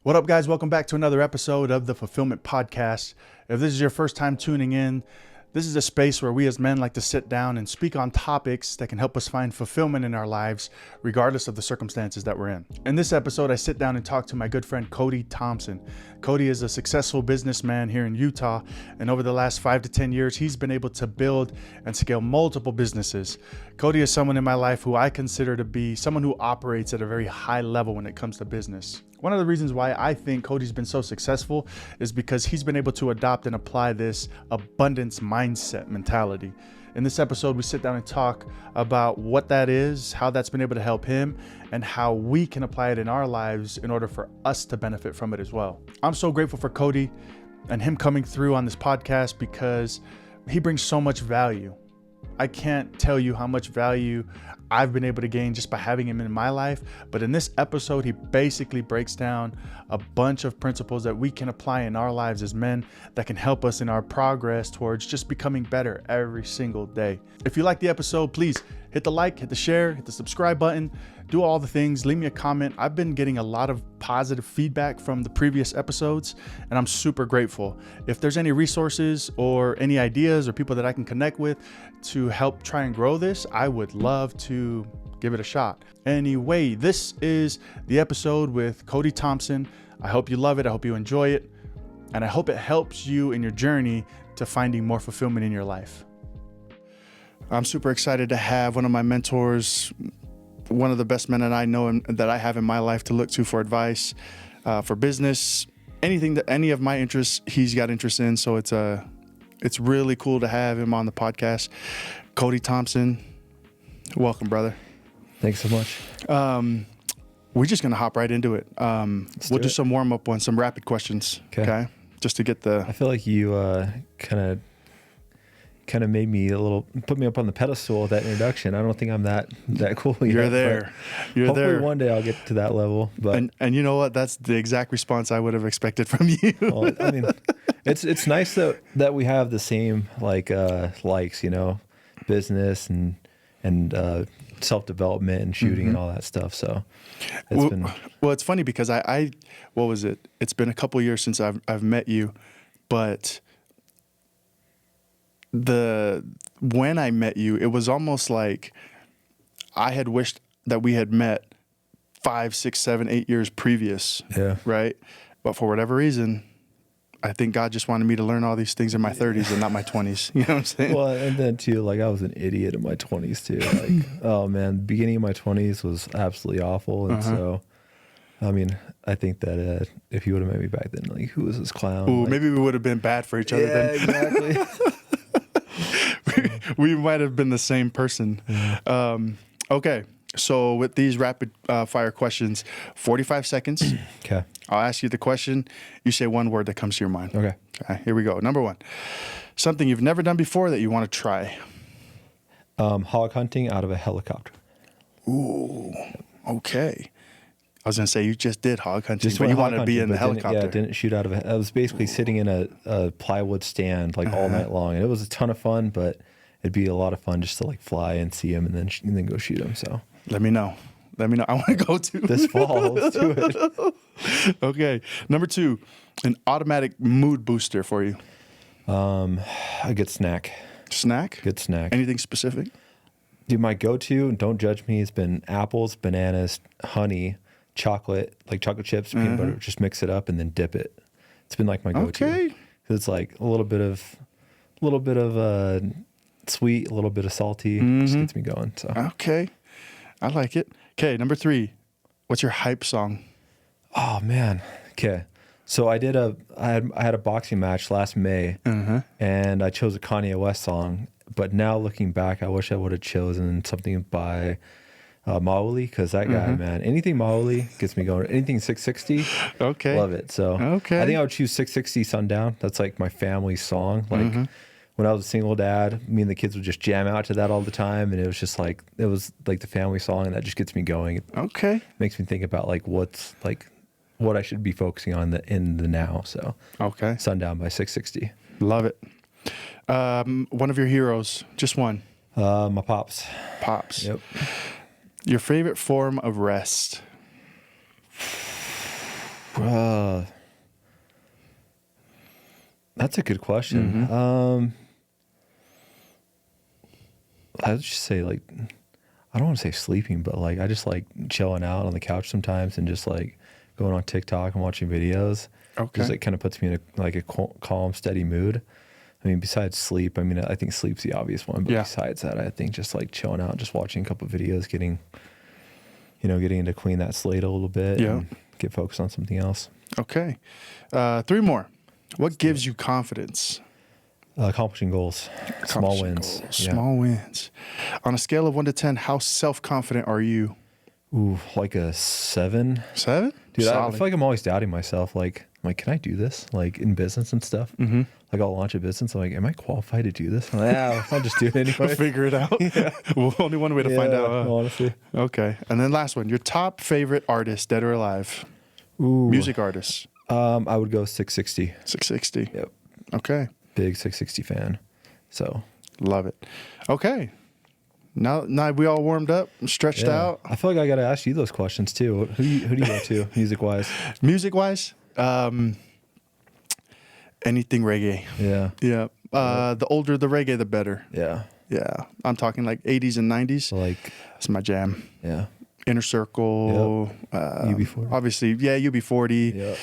What up, guys? Welcome back to another episode of the Fulfillment Podcast. If this is your first time tuning in, this is a space where we as men like to sit down and speak on topics that can help us find fulfillment in our lives, regardless of the circumstances that we're in. In this episode, I sit down and talk to my good friend Kody Thompson. Kody is a successful businessman here in Utah, and over the last 5 to 10 years, he's been able to build and scale multiple businesses. Kody is someone in my life who I consider to be someone who operates at a very high level when it comes to business. One of the reasons why I think Kody's been so successful is because he's been able to adopt and apply this abundance mindset mentality. In this episode, we sit down and talk about what that is, how that's been able to help him, and how we can apply it in our lives in order for us to benefit from it as well. I'm so grateful for Kody and him coming through on this podcast because he brings so much value. I can't tell you how much value I've been able to gain just by having him in my life. But in this episode, he basically breaks down a bunch of principles that we can apply in our lives as men that can help us in our progress towards just becoming better every single day. If you like the episode, please hit the like, hit the share, hit the subscribe button, do all the things, leave me a comment. I've been getting a lot of positive feedback from the previous episodes, and I'm super grateful. If there's any resources or any ideas or people that I can connect with to help try and grow this, I would love to give it a shot. Anyway, this is the episode with Kody Thompson. I hope you love it. I hope you enjoy it. And I hope it helps you in your journey to finding more fulfillment in your life. I'm super excited to have one of my mentors, one of the best men that I know and that I have in my life to look to for advice, for business, anything that any of my interests he's got interest in. So it's really cool to have him on the podcast. Kody Thompson, welcome, brother. Thanks so much. We're just gonna hop right into it. We'll do some warm up ones, some rapid questions. Okay. Just to get the. I feel like you kind of made me put me up on the pedestal with that introduction. I don't think I'm that cool yet. You're there. Hopefully one day I'll get to that level. But and you know what? That's the exact response I would have expected from you. Well, I mean, it's nice that we have the same likes, business and self-development and shooting and all that stuff. So it's funny because I what was it? It's been a couple years since I've met you, but when I met you, it was almost like I had wished that we had met 5, 6, 7, 8 years previous. Yeah. Right. But for whatever reason, I think God just wanted me to learn all these things in my 30s and not my 20s. You know what I'm saying? Well, and then too, I was an idiot in my 20s too. Oh man, the beginning of my 20s was absolutely awful. And so, I mean, I think that if you would have met me back then, who was this clown? Ooh, maybe we would have been bad for each other then. Exactly. We might have been the same person. Yeah. Okay. So with these rapid fire questions, 45 seconds. Okay. I'll ask you the question. You say one word that comes to your mind. Okay. Here we go. Number 1, something you've never done before that you want to try. Hog hunting out of a helicopter. Ooh. Okay. I was going to say you just did hog hunting, but you wanted to be in the helicopter. Didn't shoot out of it. I was basically sitting in a plywood stand all night long, and it was a ton of fun, but it'd be a lot of fun just to fly and see him and then go shoot him. So let me know. I want to go too. This fall. Let's do it. Okay. Number 2, an automatic mood booster for you. A good snack. Snack? Good snack. Anything specific? Dude, my go-to, and don't judge me, has been apples, bananas, honey, chocolate, chocolate chips, peanut butter. Just mix it up and then dip it. It's been my go-to. Okay. 'Cause it's a little bit of sweet, a little bit of salty. Just gets me going. So okay, I like it. Okay, number 3, what's your hype song? Oh man. Okay. So I had a boxing match last May, and I chose a Kanye West song. But now looking back, I wish I would have chosen something by Mauli, because that guy, man, anything Mauli gets me going. Anything 660, okay, love it. So I think I would choose 660 Sundown. That's my family song. When I was a single dad, me and the kids would just jam out to that all the time, and it was just the family song, and that just gets me going. Okay, it makes me think about what I should be focusing on in the now. So okay, Sundown by 660. Love it. One of your heroes, just one. My pops. That's a good question. I would just say like, I don't want to say sleeping, but like I just like chilling out on the couch sometimes and just like going on TikTok and watching videos. Okay. Just like kind of puts me in a calm, steady mood. I mean, besides sleep, I mean, I think sleep's the obvious one, but besides that, I think just like chilling out, just watching a couple of videos, getting to clean that slate a little bit and get focused on something else. Okay. 3 more. What gives you confidence? Accomplishing goals, small wins. Goals, small wins. On a scale of 1 to 10, how self-confident are you? Ooh, like a 7. 7? Dude, I feel like I'm always doubting myself. Like, I'm like, can I do this? Like in business and stuff. Mm-hmm. Like I'll launch a business. I'm like, am I qualified to do this? I'm like, yeah, I'll just do it anyway. We'll figure it out. Well, only one way to find out. Honestly. Okay. And then last one, your top favorite artist, dead or alive? Ooh. Music artist. I would go 660. 660. Yep. Okay. Big 660 fan. So. Love it. Okay. Now we all warmed up and stretched out. I feel like I got to ask you those questions too. Who do you go to music wise? Music wise, anything reggae. Yeah. Yeah. The older the reggae, the better. Yeah. Yeah. I'm talking like 80s and 90s. So like, that's my jam. Yeah. Inner Circle. Yep. UB40. Obviously, yeah, UB40. Yeah.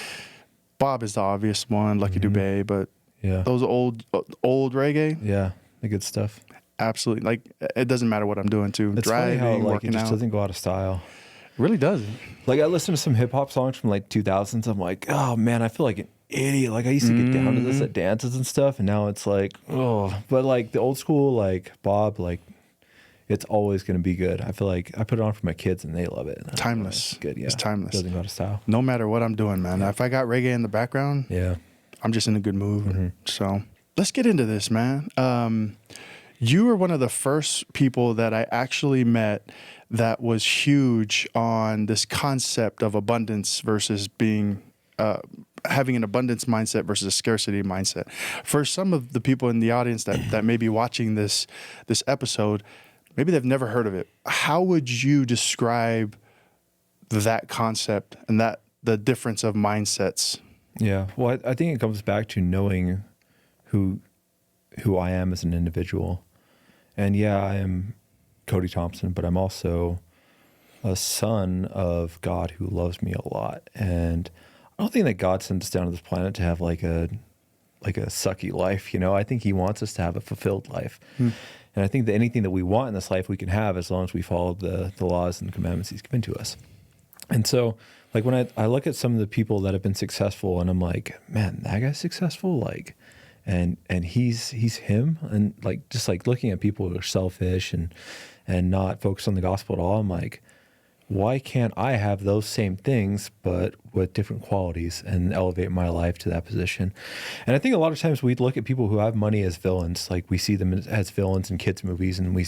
Bob is the obvious one, Lucky Dubé, but those old reggae. Yeah. The good stuff. Absolutely. Like, it doesn't matter what I'm doing too. It's driving, funny how like working it just out. doesn't go out of style. It really doesn't. Like I listen to some hip hop songs from like 2000s. I'm like, oh man, I feel like an idiot. Like I used to get down to this at dances and stuff, and now it's like, oh. But like the old school, like Bob, like it's always going to be good. I feel like I put it on for my kids and they love it. Timeless. It's good. Yeah. It's timeless. Doesn't go out of style. No matter what I'm doing, man. If I got reggae in the background, I'm just in a good mood. So let's get into this, man. You were one of the first people that I actually met that was huge on this concept of abundance versus being having an abundance mindset versus a scarcity mindset. For some of the people in the audience that may be watching this episode, maybe they've never heard of it. How would you describe that concept and the difference of mindsets? Yeah. Well, I think it comes back to knowing who I am as an individual. And yeah, I am Kody Thompson, but I'm also a son of God who loves me a lot. And I don't think that God sent us down to this planet to have like a sucky life, you know. I think he wants us to have a fulfilled life. And I think that anything that we want in this life we can have as long as we follow the laws and the commandments he's given to us. And so like when I look at some of the people that have been successful and I'm like, man, that guy's successful, like and he's him, and like just like looking at people who are selfish and not focused on the gospel at all, I'm like, why can't I have those same things but with different qualities and elevate my life to that position? And I think a lot of times we look at people who have money as villains. Like we see them as villains in kids' movies, and we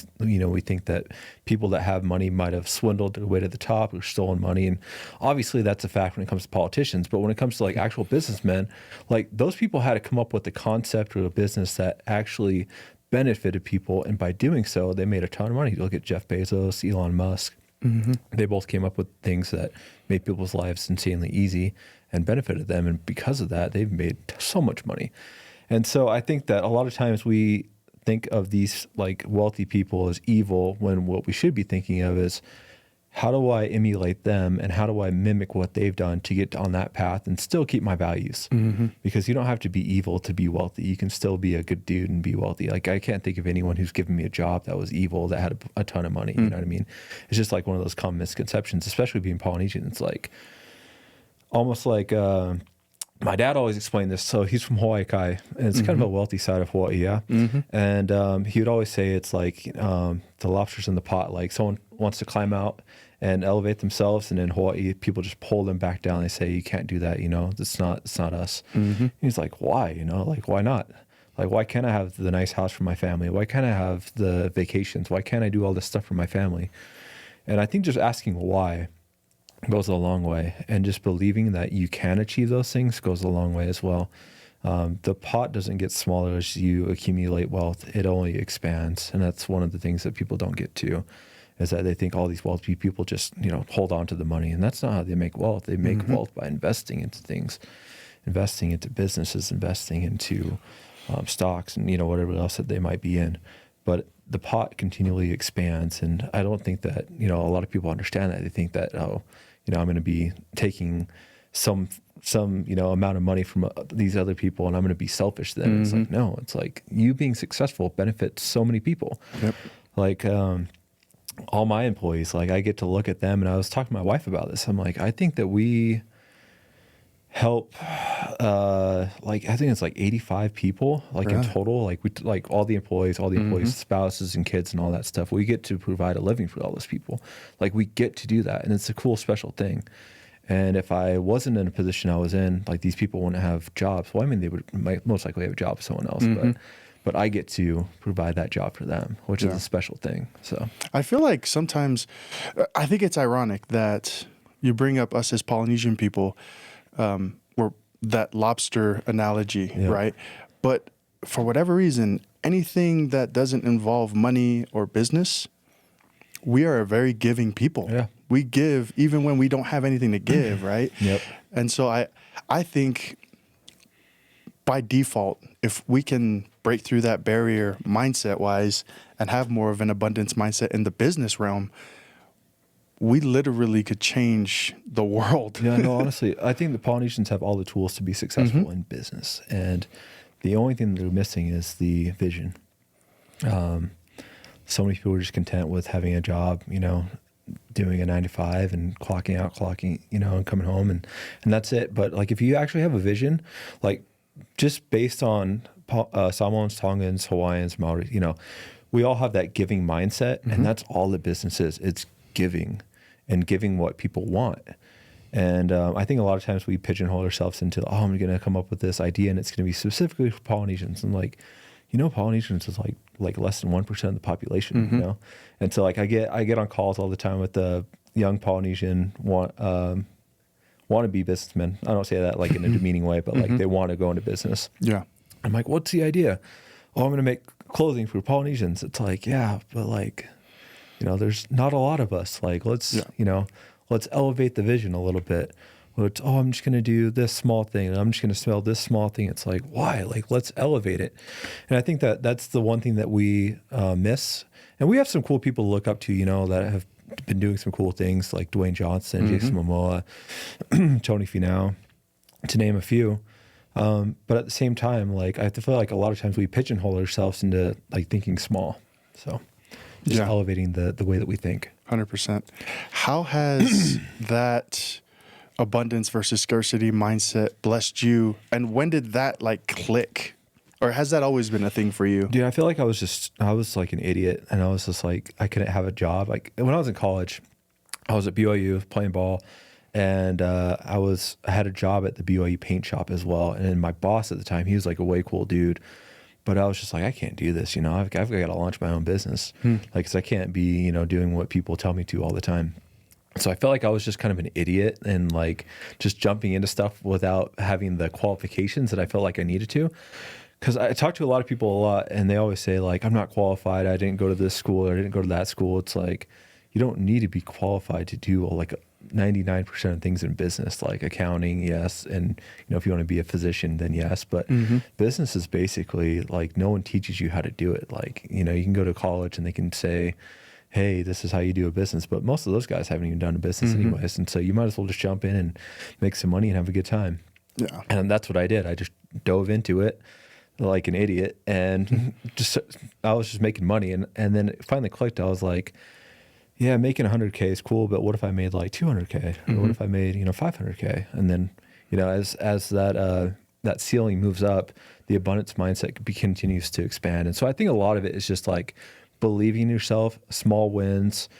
think that people that have money might have swindled their way to the top or stolen money. And obviously that's a fact when it comes to politicians. But when it comes to like actual businessmen, like those people had to come up with the concept or a business that actually benefited people. And by doing so, they made a ton of money. You look at Jeff Bezos, Elon Musk. They both came up with things that made people's lives insanely easy and benefited them. And because of that, they've made so much money. And so I think that a lot of times we think of these like wealthy people as evil when what we should be thinking of is, how do I emulate them and how do I mimic what they've done to get on that path and still keep my values? Because you don't have to be evil to be wealthy. You can still be a good dude and be wealthy. Like I can't think of anyone who's given me a job that was evil that had a ton of money. You know what I mean? It's just like one of those common misconceptions, especially being Polynesian. It's like almost like my dad always explained this. So he's from Hawaii Kai, and it's kind of a wealthy side of Hawaii, yeah. And he would always say it's like the lobsters in the pot. Like someone wants to climb out and elevate themselves, and in Hawaii, people just pull them back down. They say, you can't do that, you know, it's not us. He's like, why? You know, like, why not? Like, why can't I have the nice house for my family? Why can't I have the vacations? Why can't I do all this stuff for my family? And I think just asking why goes a long way. And just believing that you can achieve those things goes a long way as well. The pot doesn't get smaller as you accumulate wealth. It only expands. And that's one of the things that people don't get to. is that they think all these wealthy people just, hold on to the money. And that's not how they make wealth. They make wealth by investing into things, investing into businesses, investing into stocks and, whatever else that they might be in. But the pot continually expands. And I don't think that, a lot of people understand that. They think that, I'm going to be taking some amount of money from these other people and I'm going to be selfish then. It's like, no, it's like you being successful benefits so many people. Yep. Like, all my employees, like I get to look at them, and I was talking to my wife about this. I'm like, I think that we help, like, I think it's like 85 people, like in total, like we, like all the employees, spouses and kids and all that stuff. We get to provide a living for all those people. Like we get to do that. And it's a cool, special thing. And if I wasn't in a position I was in, like these people wouldn't have jobs. Well, I mean, they would most likely have a job with someone else, but I get to provide that job for them, which is a special thing. So I feel like sometimes, I think it's ironic that you bring up us as Polynesian people, or that lobster analogy, right? But for whatever reason, anything that doesn't involve money or business, we are a very giving people. Yeah. We give even when we don't have anything to give, right? Yep. And so I think by default, if we can break through that barrier mindset-wise and have more of an abundance mindset in the business realm, we literally could change the world. Yeah, no, honestly, I think the Polynesians have all the tools to be successful in business. And the only thing that they're missing is the vision. So many people are just content with having a job, doing a 9 to 5 and clocking out, and coming home and that's it. But like, if you actually have a vision, like just based on Samoans, Tongans, Hawaiians, Maoris, we all have that giving mindset, and that's all the business is. It's giving and giving what people want. And I think a lot of times we pigeonhole ourselves into, I'm going to come up with this idea and it's going to be specifically for Polynesians. And like, Polynesians is like less than 1% of the population, And so like I get on calls all the time with the young Polynesian want to be businessmen. I don't say that like in a demeaning way, but like they want to go into business. Yeah. I'm like, what's the idea? Oh, I'm going to make clothing for Polynesians. It's like, yeah, but like, there's not a lot of us. Like, let's elevate the vision a little bit. I'm just going to do this small thing and I'm just going to sell this small thing. It's like, why? Like, let's elevate it. And I think that that's the one thing that we miss. And we have some cool people to look up to, that have been doing some cool things like Dwayne Johnson, Jason Momoa, Tony Finau, to name a few. But at the same time, like, I feel like a lot of times we pigeonhole ourselves into like thinking small. So just elevating the way that we think. 100%. How has that abundance versus scarcity mindset blessed you? And when did that like click? Or has that always been a thing for you? Dude, I feel like I was like an idiot, and I was just like, I couldn't have a job. Like when I was in college, I was at BYU playing ball, and I had a job at the BYU paint shop as well. And then my boss at the time, he was like a way cool dude. But I was just like, I can't do this, I've got to launch my own business. Like, 'cause I can't be, doing what people tell me to all the time. So I felt like I was just kind of an idiot and like just jumping into stuff without having the qualifications that I felt like I needed to. Because I talk to a lot of people a lot, and they always say like, I'm not qualified. I didn't go to this school, or I didn't go to that school. It's like, you don't need to be qualified to do like 99% of things in business, like accounting, yes. And, if you want to be a physician, then yes. But business is basically like, no one teaches you how to do it. Like, you can go to college and they can say, hey, this is how you do a business. But most of those guys haven't even done a business anyways. And so you might as well just jump in and make some money and have a good time. Yeah. And that's what I did. I just dove into it like an idiot, and I was just making money. And then it finally clicked. I was like, yeah, making 100K is cool, but what if I made like 200K? Or what if I made, 500K? And then, as that ceiling moves up, the abundance mindset continues to expand. And so I think a lot of it is just like believing in yourself, small wins,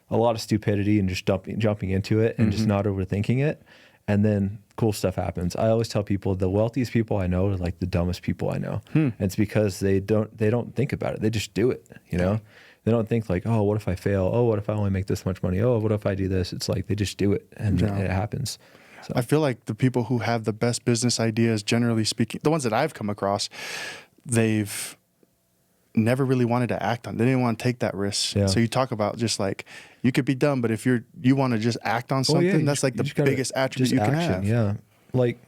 a lot of stupidity, and just jumping into it and just not overthinking it. And then cool stuff happens. I always tell people the wealthiest people I know are like the dumbest people I know. And it's because they don't think about it. They just do it, They don't think like, oh, what if I fail? Oh, what if I only make this much money? Oh, what if I do this? It's like they just do it, and it happens. So. I feel like the people who have the best business ideas, generally speaking, the ones that I've come across, they've never really wanted to act on. They didn't want to take that risk. Yeah. So you talk about just like, you could be dumb, but if you want to just act on something, that's like the biggest attribute you can have. Yeah. Like,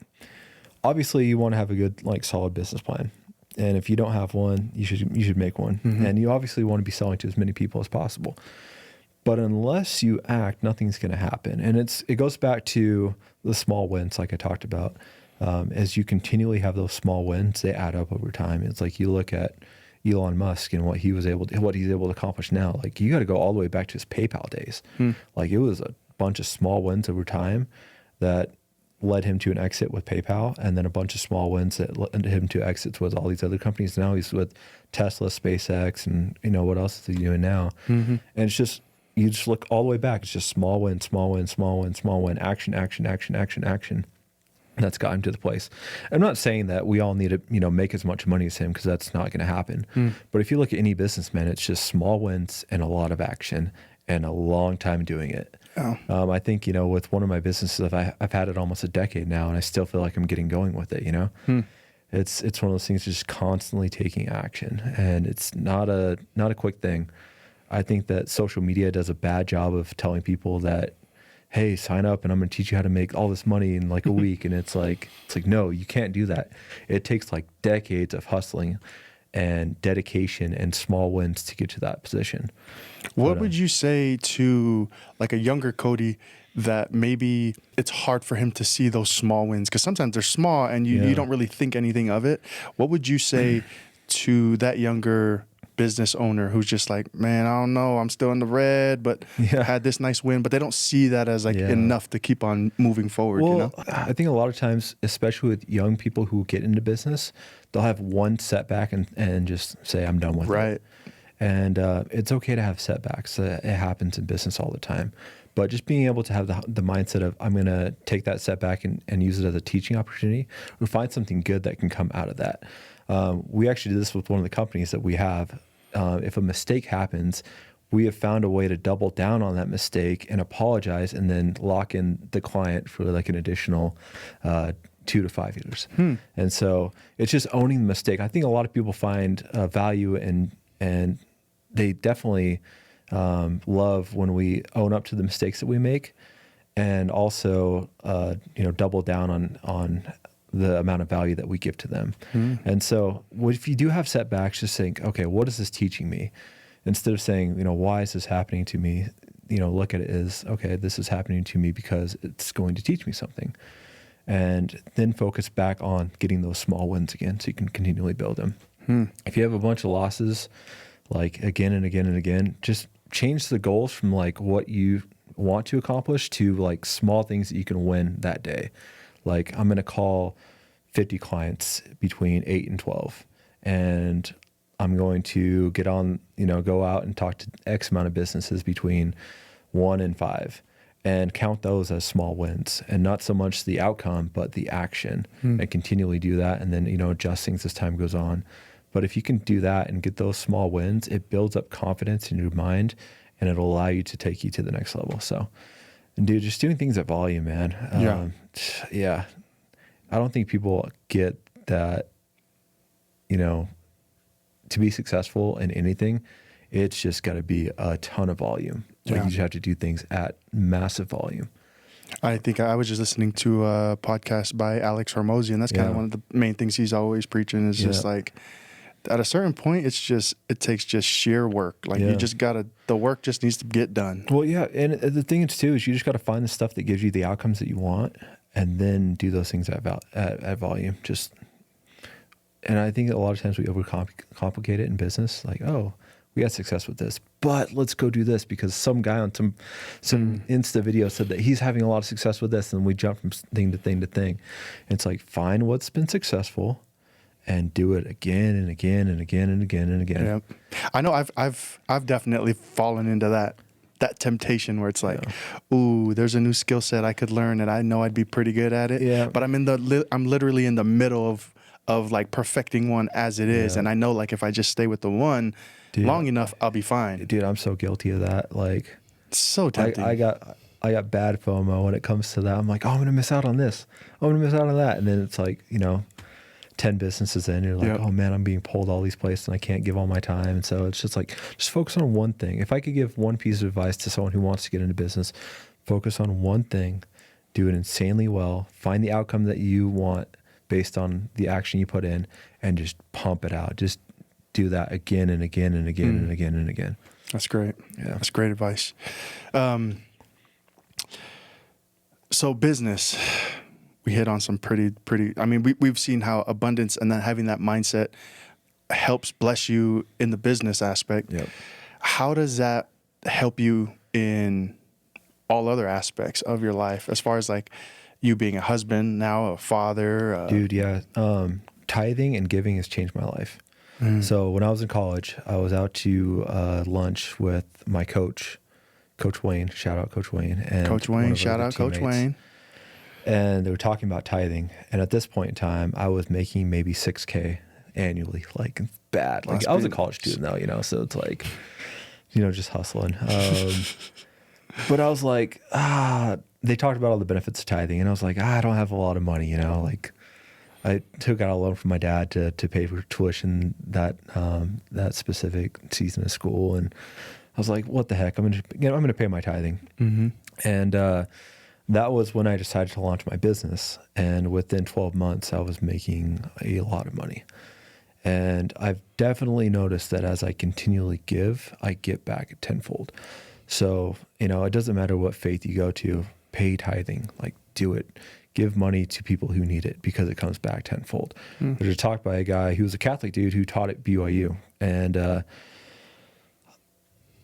obviously you want to have a good, like, solid business plan. And if you don't have one, you should make one. Mm-hmm. And you obviously want to be selling to as many people as possible. But unless you act, nothing's going to happen. And it goes back to the small wins, like I talked about. As you continually have those small wins, they add up over time. It's like you look at Elon Musk and what he's able to accomplish now. Like, you got to go all the way back to his PayPal days. Like, it was a bunch of small wins over time that led him to an exit with PayPal, and then a bunch of small wins that led him to exits with all these other companies. Now he's with Tesla, SpaceX, and what else is he doing now? And it's just, you just look all the way back. It's just small win, small win, small win, small win, action, action, action, action, action. And that's got him to the place. I'm not saying that we all need to, make as much money as him, because that's not going to happen. But if you look at any businessman, it's just small wins and a lot of action and a long time doing it. Oh. I think, with one of my businesses, I've had it almost a decade now, and I still feel like I'm getting going with it, It's one of those things, just constantly taking action, and it's not a quick thing. I think that social media does a bad job of telling people that, hey, sign up and I'm going to teach you how to make all this money in like a week. And it's like, no, you can't do that. It takes like decades of hustling and dedication and small wins to get to that position. What would you say to like a younger Kody that maybe it's hard for him to see those small wins? Because sometimes they're small and you don't really think anything of it. What would you say to that younger business owner who's just like, man, I don't know, I'm still in the red, but had this nice win, but they don't see that as like enough to keep on moving forward? Well, I think a lot of times, especially with young people who get into business, they'll have one setback and just say, I'm done with it. Right. And it's okay to have setbacks. It happens in business all the time. But just being able to have the mindset of, I'm going to take that setback and use it as a teaching opportunity, or find something good that can come out of that. We actually did this with one of the companies that we have. If a mistake happens, we have found a way to double down on that mistake and apologize, and then lock in the client for like an additional 2 to 5 years. And so it's just owning the mistake. I think a lot of people find value and they definitely love when we own up to the mistakes that we make, and also double down on the amount of value that we give to them. And so if you do have setbacks, just think, okay, what is this teaching me? Instead of saying, why is this happening to me? Look at it as, okay, this is happening to me because it's going to teach me something. And then focus back on getting those small wins again, so you can continually build them. If you have a bunch of losses, like again and again and again, just change the goals from like what you want to accomplish to like small things that you can win that day. Like, I'm going to call 50 clients between 8 and 12, and I'm going to get on, go out and talk to X amount of businesses between 1 and 5, and count those as small wins, and not so much the outcome, but the action, and continually do that. And then, adjust things as time goes on. But if you can do that and get those small wins, it builds up confidence in your mind, and it'll allow you to take you to the next level. So, and dude, just doing things at volume, man. Yeah. I don't think people get that, to be successful in anything, it's just got to be a ton of volume. Like, you just have to do things at massive volume. I think I was just listening to a podcast by Alex Hormozy, and that's kind of one of the main things he's always preaching is just like, at a certain point, it takes just sheer work. Like, you just the work just needs to get done. Well, yeah. And the thing is too, is you just got to find the stuff that gives you the outcomes that you want, and then do those things at volume. And I think a lot of times we overcomplicate it in business. Like, oh, we had success with this, but let's go do this because some guy on some Insta video said that he's having a lot of success with this, and we jump from thing to thing to thing. And it's like, find what's been successful and do it again and again and again and again and again. Yeah. I know I've definitely fallen into that temptation where it's like, ooh, there's a new skill set I could learn and I know I'd be pretty good at it. Yeah. But I'm literally in the middle of like perfecting one as it is. And I know like if I just stay with the one long enough, I'll be fine. Dude, I'm so guilty of that. Like, it's so tempting. I got bad FOMO when it comes to that. I'm like, oh, I'm going to miss out on this. I'm going to miss out on that. And then it's like, 10 businesses in, you're like, oh man, I'm being pulled all these places and I can't give all my time. And so it's just like, just focus on one thing. If I could give one piece of advice to someone who wants to get into business, focus on one thing, do it insanely well, find the outcome that you want based on the action you put in, and just pump it out. Just do that again and again and again and again and again. That's great. Yeah. That's great advice. So business, we hit on some pretty, I mean, we've seen how abundance and then having that mindset helps bless you in the business aspect. Yep. How does that help you in all other aspects of your life, as far as like you being a husband now, a father? Dude, yeah. Tithing and giving has changed my life. So when I was in college, I was out to lunch with my coach, Coach Wayne. Shout out Coach Wayne. And Coach Wayne, shout out Coach Wayne. And they were talking about tithing. And at this point in time, I was making maybe $6,000 annually, like bad. Like I was a college student though, you know, so it's like, you know, just hustling. But I was like, they talked about all the benefits of tithing. And I was like, I don't have a lot of money, you know, like I took out a loan from my dad to pay for tuition that specific season of school. And I was like, what the heck? I'm going to pay my tithing. Mm-hmm. And, that was when I decided to launch my business. And within 12 months, I was making a lot of money. And I've definitely noticed that as I continually give, I get back tenfold. So, you know, it doesn't matter what faith you go to, pay tithing, like do it. Give money to people who need it because it comes back tenfold. There's a talk by a guy who was a Catholic dude who taught at BYU. And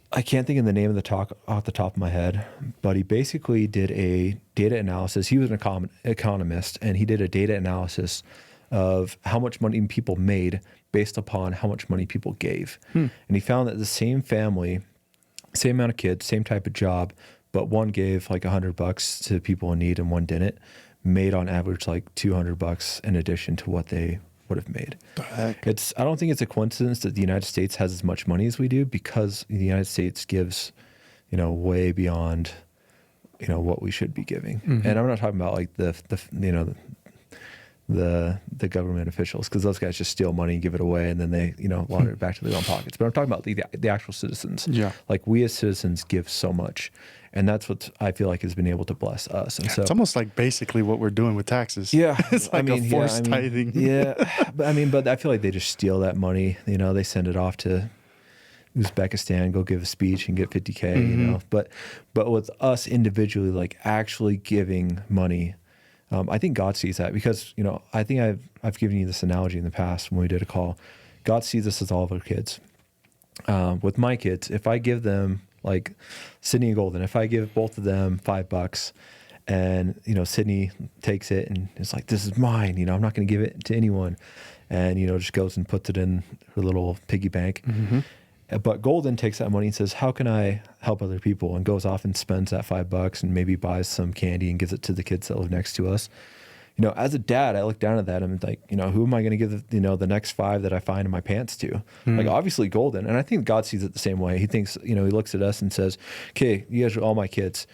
I can't think of the name of the talk off the top of my head, but he basically did a data analysis. He was an economist, and he did a data analysis of how much money people made based upon how much money people gave. And he found that the same family, same amount of kids, same type of job, but one gave like $100 to people in need and one didn't, made on average like $200 in addition to what they would have made. The heck? I don't think it's a coincidence that the United States has as much money as we do, because the United States gives, you know, way beyond, you know, what we should be giving. And I'm not talking about like the government officials, because those guys just steal money and give it away and then they, you know, launder it back to their own pockets. But I'm talking about the actual citizens. Yeah. Like we as citizens give so much. And that's what I feel like has been able to bless us. And so it's almost like basically what we're doing with taxes. Yeah. It's like a forced tithing. Yeah. But I feel like they just steal that money. You know, they send it off to Uzbekistan, go give a speech and get $50,000, you know. But with us individually, like actually giving money, I think God sees that, because, you know, I think I've given you this analogy in the past when we did a call. God sees us as all of our kids. With my kids, if I give them, like Sydney and Golden, if I give both of them $5 and, you know, Sydney takes it and it's like, this is mine, you know, I'm not going to give it to anyone. And, you know, just goes and puts it in her little piggy bank. But Golden takes that money and says, how can I help other people? And goes off and spends that $5 and maybe buys some candy and gives it to the kids that live next to us. You know, as a dad, I look down at that and I'm like, you know, who am I going to give, you know, the next $5 that I find in my pants to? Like obviously Golden. And I think God sees it the same way. He thinks, you know, he looks at us and says, okay, you guys are all my kids.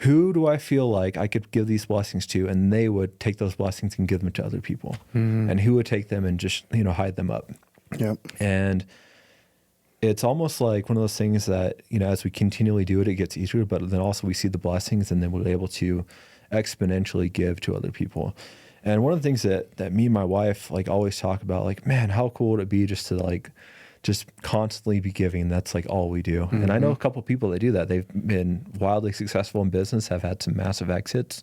Who do I feel like I could give these blessings to? And they would take those blessings and give them to other people. And who would take them and just, you know, hide them up? Yep. And it's almost like one of those things that, you know, as we continually do it, it gets easier, but then also we see the blessings and then we're able to exponentially give to other people. And one of the things that me and my wife like always talk about, like, man, how cool would it be just to like just constantly be giving? That's like all we do. And I know a couple of people that do that. They've been wildly successful in business, have had some massive exits,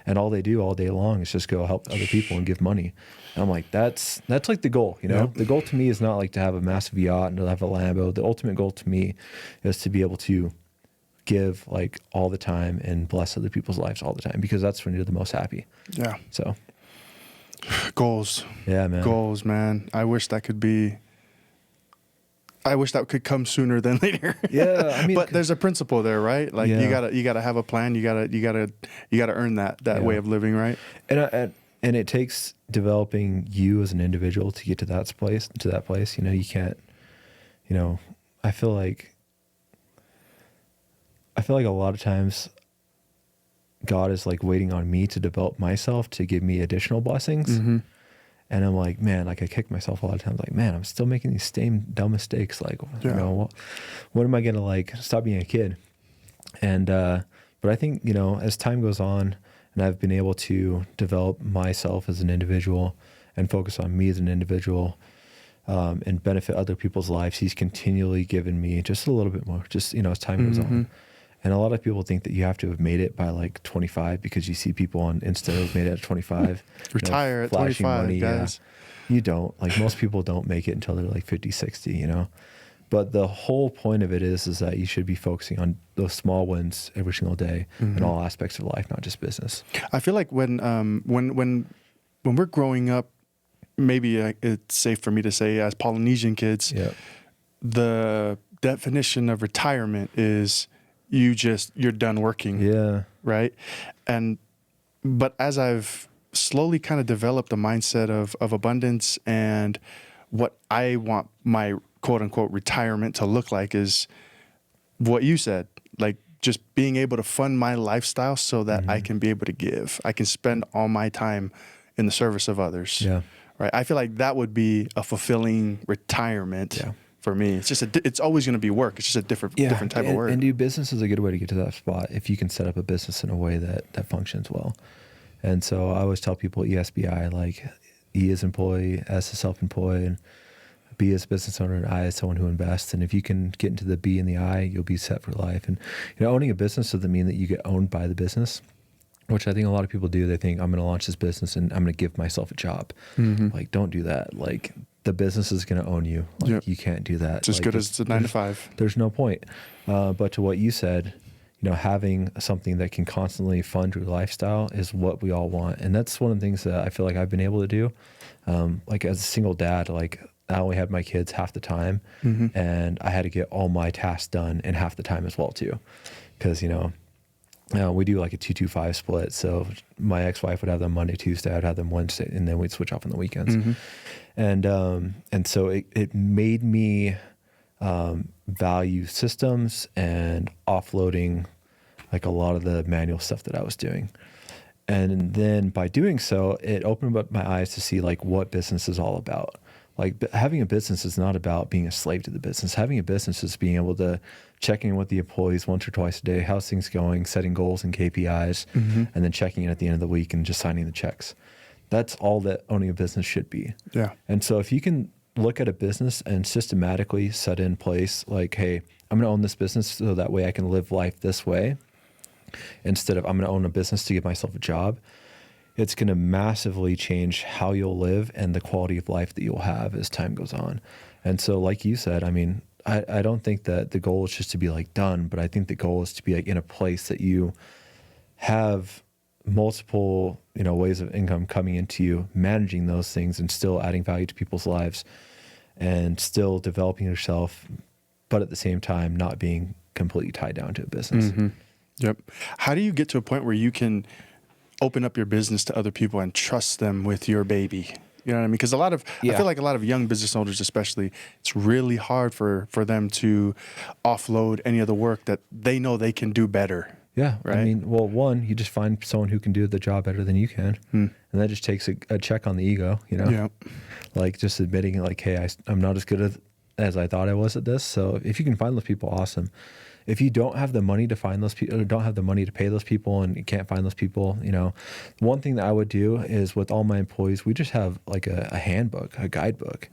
and all they do all day long is just go help other people and give money. And I'm like, that's like the goal, you know. The goal to me is not like to have a massive yacht and to have a Lambo. The ultimate goal to me is to be able to give like all the time and bless other people's lives all the time, because that's when you're the most happy. Yeah. So goals. Yeah, man. Goals, man. I wish that could come sooner than later. Yeah, I mean, but there's a principle there, right? Like you gotta have a plan. You gotta earn that way of living, right? And it takes developing you as an individual to get to that place. You know, you can't. You know, I feel like a lot of times God is like waiting on me to develop myself to give me additional blessings. And I'm like, man, like I kick myself a lot of times. Like, man, I'm still making these same dumb mistakes. Like, you know, what am I going to like stop being a kid? And, but I think, you know, as time goes on and I've been able to develop myself as an individual and focus on me as an individual, and benefit other people's lives, he's continually given me just a little bit more, just, you know, as time goes on. And a lot of people think that you have to have made it by like 25 because you see people on Insta who've made it at 25. Retire at 25, money, guys. Yeah. You don't. Like most people don't make it until they're like 50, 60, you know? But the whole point of it is that you should be focusing on those small wins every single day in all aspects of life, not just business. I feel like when we're growing up, maybe it's safe for me to say as Polynesian kids, the definition of retirement is you're done working. Yeah. Right. But as I've slowly kind of developed a mindset of abundance and what I want my quote unquote retirement to look like is what you said, like just being able to fund my lifestyle so that I can be able to give. I can spend all my time in the service of others. Yeah. Right. I feel like that would be a fulfilling retirement for me. It's just it's always going to be work. It's just a different type of work. And do business is a good way to get to that spot if you can set up a business in a way that functions well. And so I always tell people ESBI, like E as employee, S as self-employed, and B as business owner, and I as someone who invests. And if you can get into the B and the I, you'll be set for life. And you know, owning a business doesn't mean that you get owned by the business, which I think a lot of people do. They think I'm going to launch this business and I'm going to give myself a job. Like, don't do that. Like the business is going to own you. Like you can't do that. It's as good as it's a 9 to 5. There's no point. But to what you said, you know, having something that can constantly fund your lifestyle is what we all want. And that's one of the things that I feel like I've been able to do. Like as a single dad, like I only had my kids half the time and I had to get all my tasks done in half the time as well too. Cause you know, we do like a 2-2-5 split. So my ex-wife would have them Monday, Tuesday, I'd have them Wednesday, and then we'd switch off on the weekends. And so it made me value systems and offloading like a lot of the manual stuff that I was doing. And then by doing so, it opened up my eyes to see like what business is all about. Like having a business is not about being a slave to the business. Having a business is being able to check in with the employees once or twice a day, how's things going, setting goals and KPIs, and then checking in at the end of the week and just signing the checks. That's all that owning a business should be. Yeah. And so if you can look at a business and systematically set in place like, hey, I'm going to own this business so that way I can live life this way, instead of I'm going to own a business to give myself a job, it's going to massively change how you'll live and the quality of life that you'll have as time goes on. And so like you said, I mean, I don't think that the goal is just to be like done, but I think the goal is to be like in a place that you have multiple, you know, ways of income coming into you, managing those things and still adding value to people's lives and still developing yourself, but at the same time, not being completely tied down to a business. Yep. How do you get to a point where you can open up your business to other people and trust them with your baby? You know what I mean? Because I feel like a lot of young business owners, especially, it's really hard for them to offload any of the work that they know they can do better. Yeah. Right? I mean, well, one, you just find someone who can do the job better than you can. And that just takes a check on the ego, you know? Yeah. Like just admitting like, hey, I'm not as good as I thought I was at this. So if you can find those people, awesome. If you don't have the money to find those people, or don't have the money to pay those people, and you can't find those people, you know, one thing that I would do is with all my employees, we just have like a handbook, a guidebook,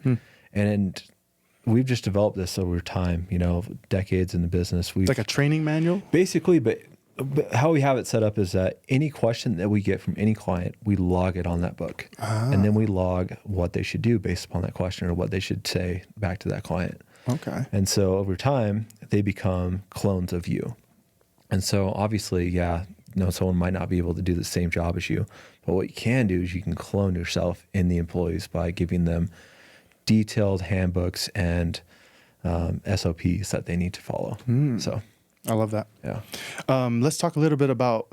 and we've just developed this over time, you know, decades in the business. It's like a training manual? Basically, but how we have it set up is that any question that we get from any client, we log it on that book. And then we log what they should do based upon that question or what they should say back to that client. Okay. And so over time, they become clones of you. And so obviously, yeah, you know, someone might not be able to do the same job as you, but what you can do is you can clone yourself in the employees by giving them detailed handbooks and SOPs that they need to follow. So I love that. Yeah. Let's talk a little bit about,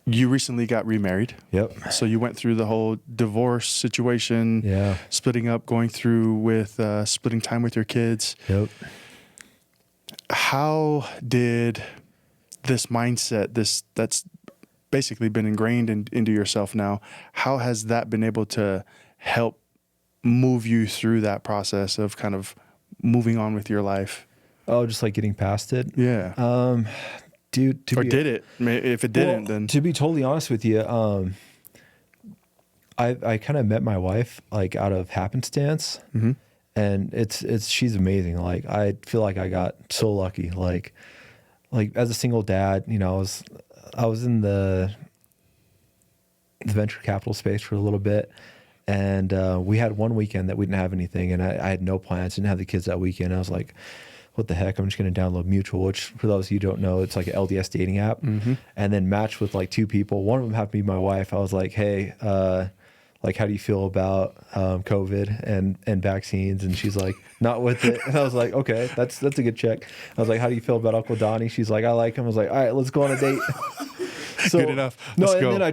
you recently got remarried. Yep. So you went through the whole divorce situation, splitting up, going through with splitting time with your kids. Yep. How did this mindset, basically been ingrained into yourself now. How has that been able to help move you through that process of kind of moving on with your life? Oh, just like getting past it. Yeah. Dude, Did it? If it didn't, then to be totally honest with you, I kind of met my wife like out of happenstance, and she's amazing. Like I feel like I got so lucky. Like as a single dad, you know, I was in the venture capital space for a little bit, and we had one weekend that we didn't have anything, and I had no plans, didn't have the kids that weekend. I was like, what the heck? I'm just going to download Mutual, which for those of you who don't know, it's like an LDS dating app, and then match with like 2 people. One of them happened to be my wife. I was like, hey, like, how do you feel about COVID and vaccines? And she's like, not with it. And I was like, okay, that's a good check. I was like, how do you feel about Uncle Donnie? She's like, I like him. I was like, all right, let's go on a date. So, good enough. Let's go. Then I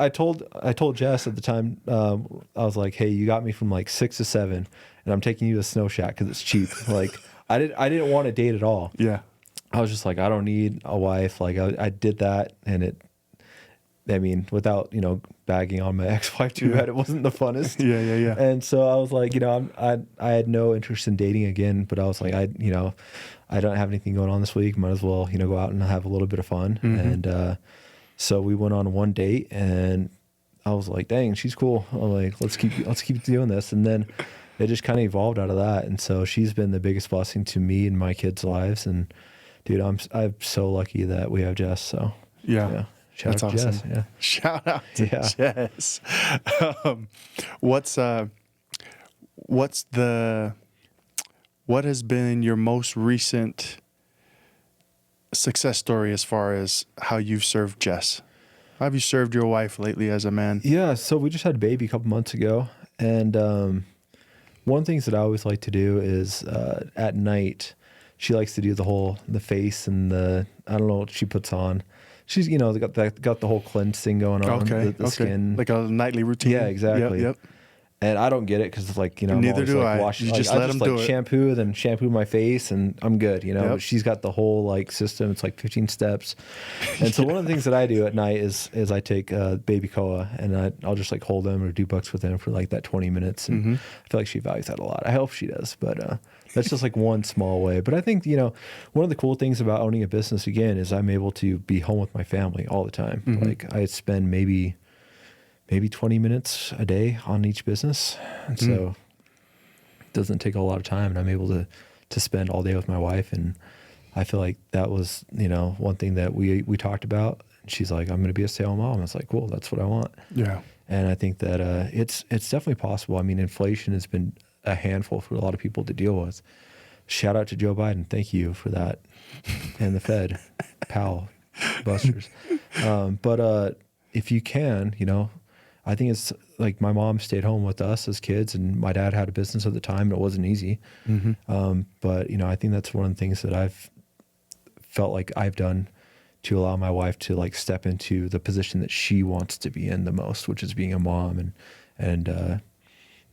told Jess at the time, I was like, hey, you got me from like 6 to 7, and I'm taking you to Snow Shack because it's cheap. Like, I didn't want to date at all. Yeah. I was just like, I don't need a wife. Like I did that, and I mean, without, you know, bagging on my ex-wife too bad, it wasn't the funnest. Yeah. And so I was like, you know, I had no interest in dating again, but I was like, I don't have anything going on this week. Might as well, you know, go out and have a little bit of fun. And so we went on one date, and I was like, dang, she's cool. I'm like, let's keep doing this. And then it just kind of evolved out of that. And so she's been the biggest blessing to me and my kids' lives. And dude, I'm so lucky that we have Jess. So yeah. Shout out to awesome. Jess. Yeah. Shout out to Jess. What has been your most recent success story as far as how you've served Jess? How have you served your wife lately as a man? Yeah. So we just had a baby a couple months ago. And one of the things that I always like to do is at night, she likes to do the face and I don't know what she puts on. She's, you know, got the whole cleanse thing going on. Okay. The skin. Like a nightly routine. Yeah, exactly. Yep. And I don't get it because it's like, you know, Neither do like I. washing, You like, just I let just them like do it. shampoo, then shampoo my face, and I'm good, you know. Yep. But she's got the whole like system. It's like 15 steps. And so one of the things that I do at night is I take baby Koa, and I'll just like hold him or do bucks with him for like that 20 minutes. And I feel like she values that a lot. I hope she does, but that's just like one small way. But I think, you know, one of the cool things about owning a business again is I'm able to be home with my family all the time. Like I spend maybe 20 minutes a day on each business. And so it doesn't take a lot of time, and I'm able to spend all day with my wife. And I feel like that was, you know, one thing that we talked about. She's like, I'm going to be a stay-at-home mom. I was like, cool, that's what I want. Yeah. And I think that it's definitely possible. I mean, inflation has been a handful for a lot of people to deal with. Shout out to Joe Biden. Thank you for that. And the Fed, pal, busters. But if you can, you know, I think it's like my mom stayed home with us as kids, and my dad had a business at the time, and it wasn't easy. But, you know, I think that's one of the things that I've felt like I've done to allow my wife to like step into the position that she wants to be in the most, which is being a mom and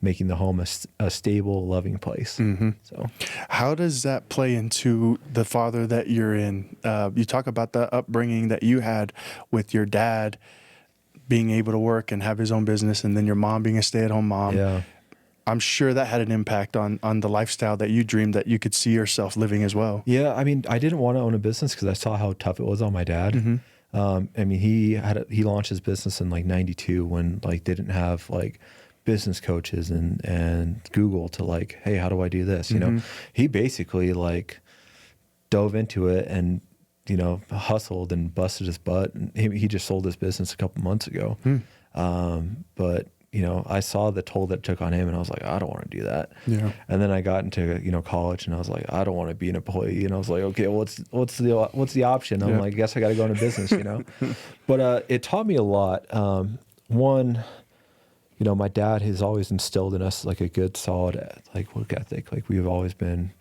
making the home a stable, loving place. So how does that play into the father that you're in? You talk about the upbringing that you had with your dad being able to work and have his own business, and then your mom being a stay-at-home mom. yeah. I'm sure that had an impact on the lifestyle that you dreamed that you could see yourself living as well. Yeah, I mean, I didn't want to own a business because I saw how tough it was on my dad. I mean, he launched his business in like 92 when like they didn't have like business coaches and Google to like, hey, how do I do this? You know, he basically like dove into it and, you know, hustled and busted his butt. And he just sold his business a couple months ago. But, you know, I saw the toll that it took on him, and I was like, I don't want to do that. Yeah. And then I got into, you know, college, and I was like, I don't want to be an employee. And I was like, okay, well, what's the option? I'm like, I guess I got to go into business, you know. But it taught me a lot. One, you know, my dad has always instilled in us like a good, solid like work ethic. Like we've always been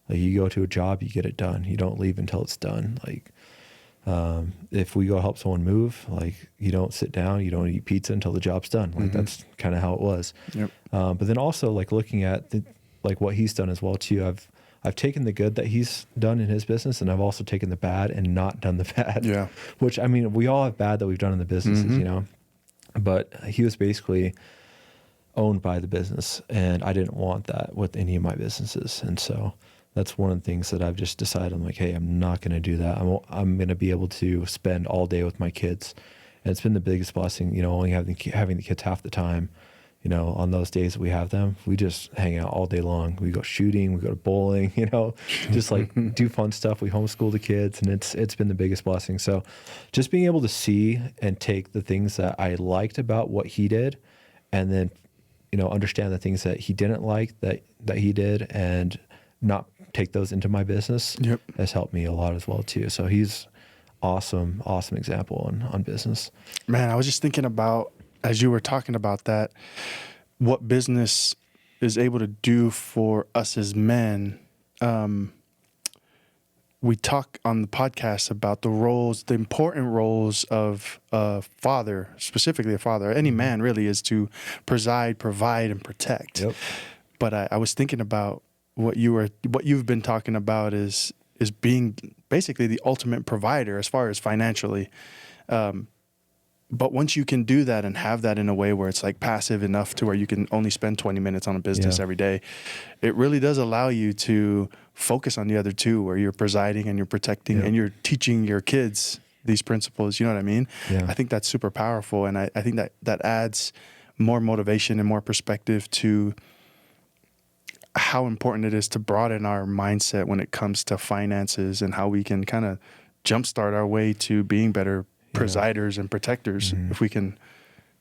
like, you go to a job, you get it done. You don't leave until it's done. Like if we go help someone move, like you don't sit down, you don't eat pizza until the job's done. Like that's kind of how it was. But then also like looking at like what he's done as well too. I've taken the good that he's done in his business, and I've also taken the bad and not done the bad. Yeah. Which, I mean, we all have bad that we've done in the businesses, you know, but he was basically owned by the business, and I didn't want that with any of my businesses. And so that's one of the things that I've just decided. I'm like, hey, I'm not going to do that. I'm going to be able to spend all day with my kids. And it's been the biggest blessing, you know, only having the kids half the time. You know, on those days that we have them, we just hang out all day long. We go shooting, we go to bowling, you know, just like do fun stuff. We homeschool the kids, and it's been the biggest blessing. So just being able to see and take the things that I liked about what he did, and then, you know, understand the things that he didn't like that he did, and not take those into my business has helped me a lot as well too. So he's awesome example on business. Man, I was just thinking about, as you were talking about that, what business is able to do for us as men. We talk on the podcast about the roles, the important roles of a father, specifically a father. Any man really is to preside, provide, and protect. Yep. But I was thinking about what you've been talking about is being basically the ultimate provider as far as financially. But once you can do that and have that in a way where it's like passive enough to where you can only spend 20 minutes on a business every day, it really does allow you to focus on the other two, where you're presiding and you're protecting and you're teaching your kids these principles. You know what I mean? Yeah. I think that's super powerful. And I think that adds more motivation and more perspective to how important it is to broaden our mindset when it comes to finances, and how we can kind of jumpstart our way to being better presiders and protectors if we can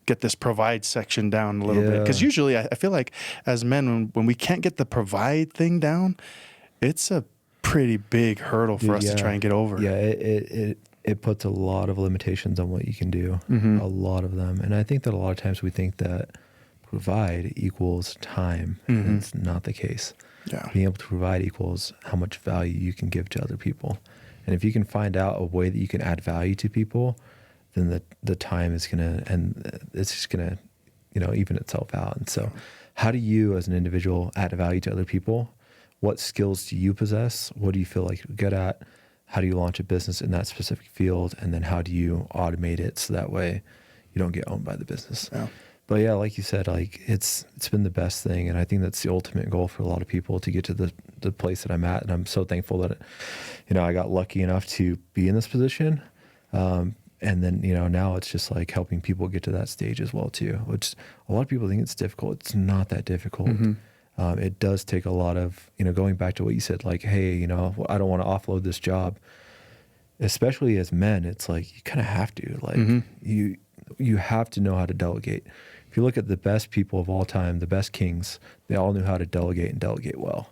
get this provide section down a little bit. Because usually I feel like as men, when we can't get the provide thing down, it's a pretty big hurdle for us to try and get over. Yeah, it puts a lot of limitations on what you can do, a lot of them. And I think that a lot of times we think that provide equals time, and it's not the case. Yeah. Being able to provide equals how much value you can give to other people. And if you can find out a way that you can add value to people, then the time is it's just gonna, you know, even itself out. And so how do you as an individual add value to other people? What skills do you possess? What do you feel like you're good at? How do you launch a business in that specific field? And then how do you automate it so that way you don't get owned by the business? Yeah. But yeah, like you said, like it's been the best thing. And I think that's the ultimate goal for a lot of people, to get to the place that I'm at. And I'm so thankful that, you know, I got lucky enough to be in this position. And then, you know, now it's just like helping people get to that stage as well too, which a lot of people think it's difficult. It's not that difficult. It does take a lot of, you know, going back to what you said, like, hey, you know, I don't want to offload this job, especially as men. It's like, you kind of have to, like you have to know how to delegate. If you look at the best people of all time, the best kings, they all knew how to delegate, and delegate well.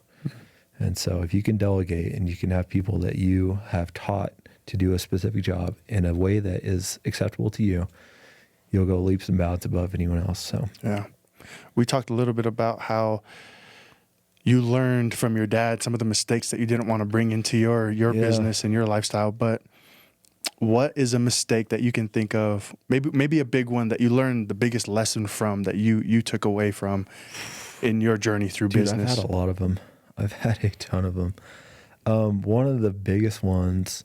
And so if you can delegate, and you can have people that you have taught to do a specific job in a way that is acceptable to you, you'll go leaps and bounds above anyone else. So yeah, we talked a little bit about how you learned from your dad some of the mistakes that you didn't want to bring into your business and your lifestyle. But what is a mistake that you can think of, maybe a big one that you learned the biggest lesson from, that you took away from in your journey through business? I've had a lot of them. I've had a ton of them. One of the biggest ones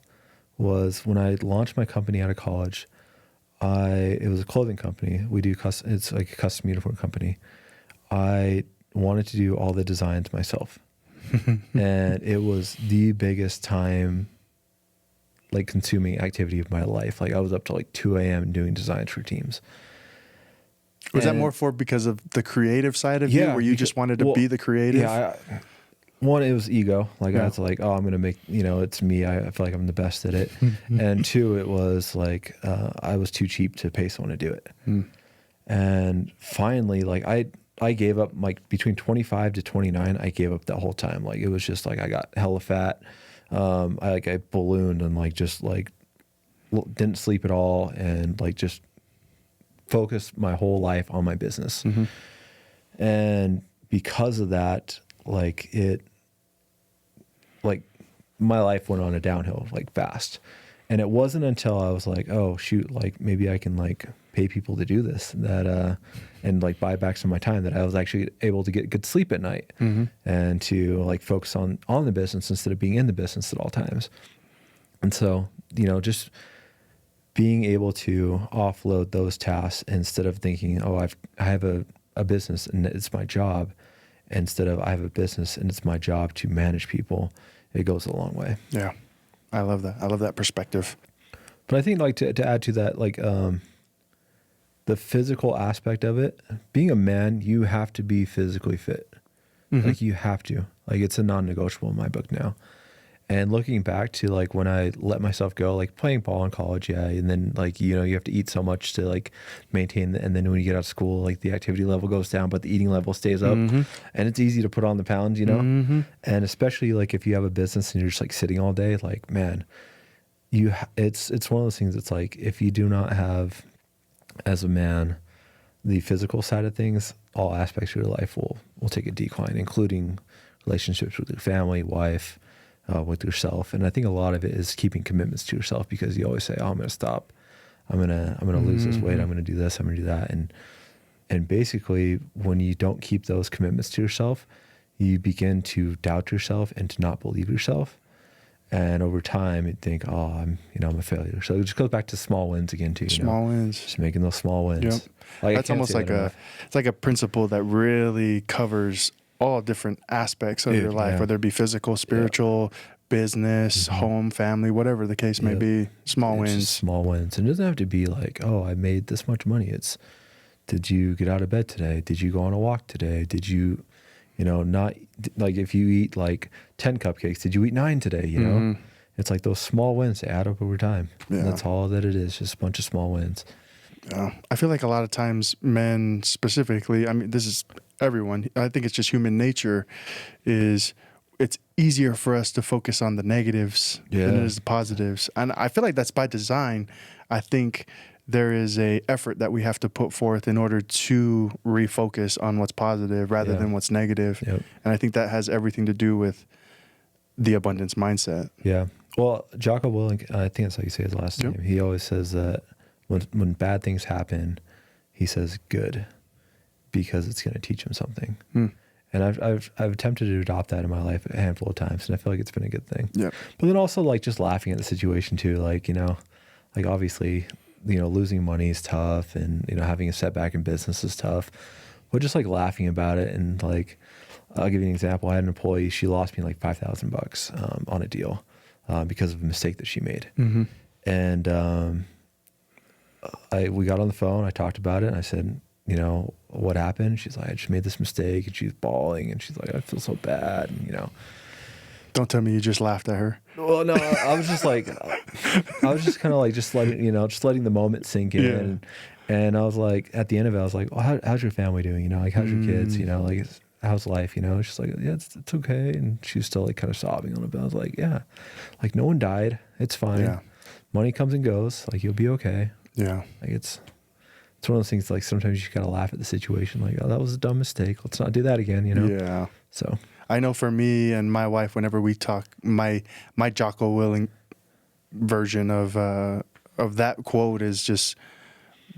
was when I launched my company out of college. It was a clothing company. It's like a custom uniform company. I wanted to do all the designs myself. And it was the biggest time, like, consuming activity of my life. Like, I was up to like 2 a.m. doing designs for teams. Was that more because of the creative side of you, where you just wanted to be the creative? Yeah. One, it was ego. Like, I was like, oh, I'm going to make, you know, it's me. I feel like I'm the best at it. And two, it was like, I was too cheap to pay someone to do it. And finally, like, I gave up, like, between 25 to 29, I gave up that whole time. Like, it was just like, I got hella fat. I ballooned, and like, just like didn't sleep at all, and like just focused my whole life on my business. And because of that, like, my life went on a downhill, like, fast. And it wasn't until I was like, oh shoot, like, maybe I can like pay people to do this, that and like buy back some of my time, that I was actually able to get good sleep at night, and to like focus on the business instead of being in the business at all times. And so, just being able to offload those tasks instead of thinking, oh, I have a business and it's my job, instead of I have a business and it's my job to manage people, it goes a long way. Yeah. I love that. I love that perspective. But I think like to add to that, like the physical aspect of it, being a man, you have to be physically fit. Like you have to, like it's a non-negotiable in my book now. And looking back to like when I let myself go, like playing ball in college, yeah, and then like you have to eat so much to like maintain and then when you get out of school, like the activity level goes down, but the eating level stays up, and it's easy to put on the pounds, and especially like if you have a business and you're just like sitting all day, like man, it's one of those things that's like if you do not have as a man the physical side of things, all aspects of your life will take a decline, including relationships with your family, wife, with yourself. And I think a lot of it is keeping commitments to yourself, because you always say, oh, I'm going to stop. I'm going to lose this weight. I'm going to do this. I'm going to do that. And basically when you don't keep those commitments to yourself, you begin to doubt yourself and to not believe yourself. And over time you think, oh, I'm a failure. So it just goes back to small wins again too. Small wins. Just making those small wins. Yep. Like, that's almost like it's like a principle that really covers all different aspects of your life, whether it be physical, spiritual, business, home, family, whatever the case may be. Small wins. Just small wins. And it doesn't have to be like, oh, I made this much money. It's, did you get out of bed today? Did you go on a walk today? Did you, not like if you eat like 10 cupcakes, did you eat 9 today? It's like those small wins, they add up over time. Yeah. And that's all that it is, just a bunch of small wins. Yeah. I feel like a lot of times men specifically, I mean, this is everyone, I think it's just human nature, is it's easier for us to focus on the negatives than it is the positives. And I feel like that's by design. I think there is a effort that we have to put forth in order to refocus on what's positive rather than what's negative. Yep. And I think that has everything to do with the abundance mindset. Yeah. Well, Jocko Willink, I think that's how you say his last name. He always says that when bad things happen, he says good, because it's going to teach him something. And I've attempted to adopt that in my life a handful of times, and I feel like it's been a good thing. Yeah. But then also like just laughing at the situation too, like like obviously losing money is tough, and having a setback in business is tough, but just like laughing about it. And like I'll give you an example. I had an employee, she lost me like $5,000 on a deal because of a mistake that she made. And we got on the phone, I talked about it, and I said, what happened? She's like, I just made this mistake, and she's bawling, and she's like, I feel so bad, and Don't tell me you just laughed at her. Well, no, I was just like, I was just kind of like just letting the moment sink in, and I was like, at the end of it, I was like, well, how's your family doing? Like, how's your kids? Like, how's life? She's like, yeah, it's okay, and she was still like kind of sobbing on it. But I was like, yeah, like no one died, it's fine. Yeah. Money comes and goes, like you'll be okay. Yeah, like it's one of those things. Like sometimes you gotta laugh at the situation. Like, oh, that was a dumb mistake. Let's not do that again. Yeah. So I know for me and my wife, whenever we talk, my Jocko Willink version of that quote is just,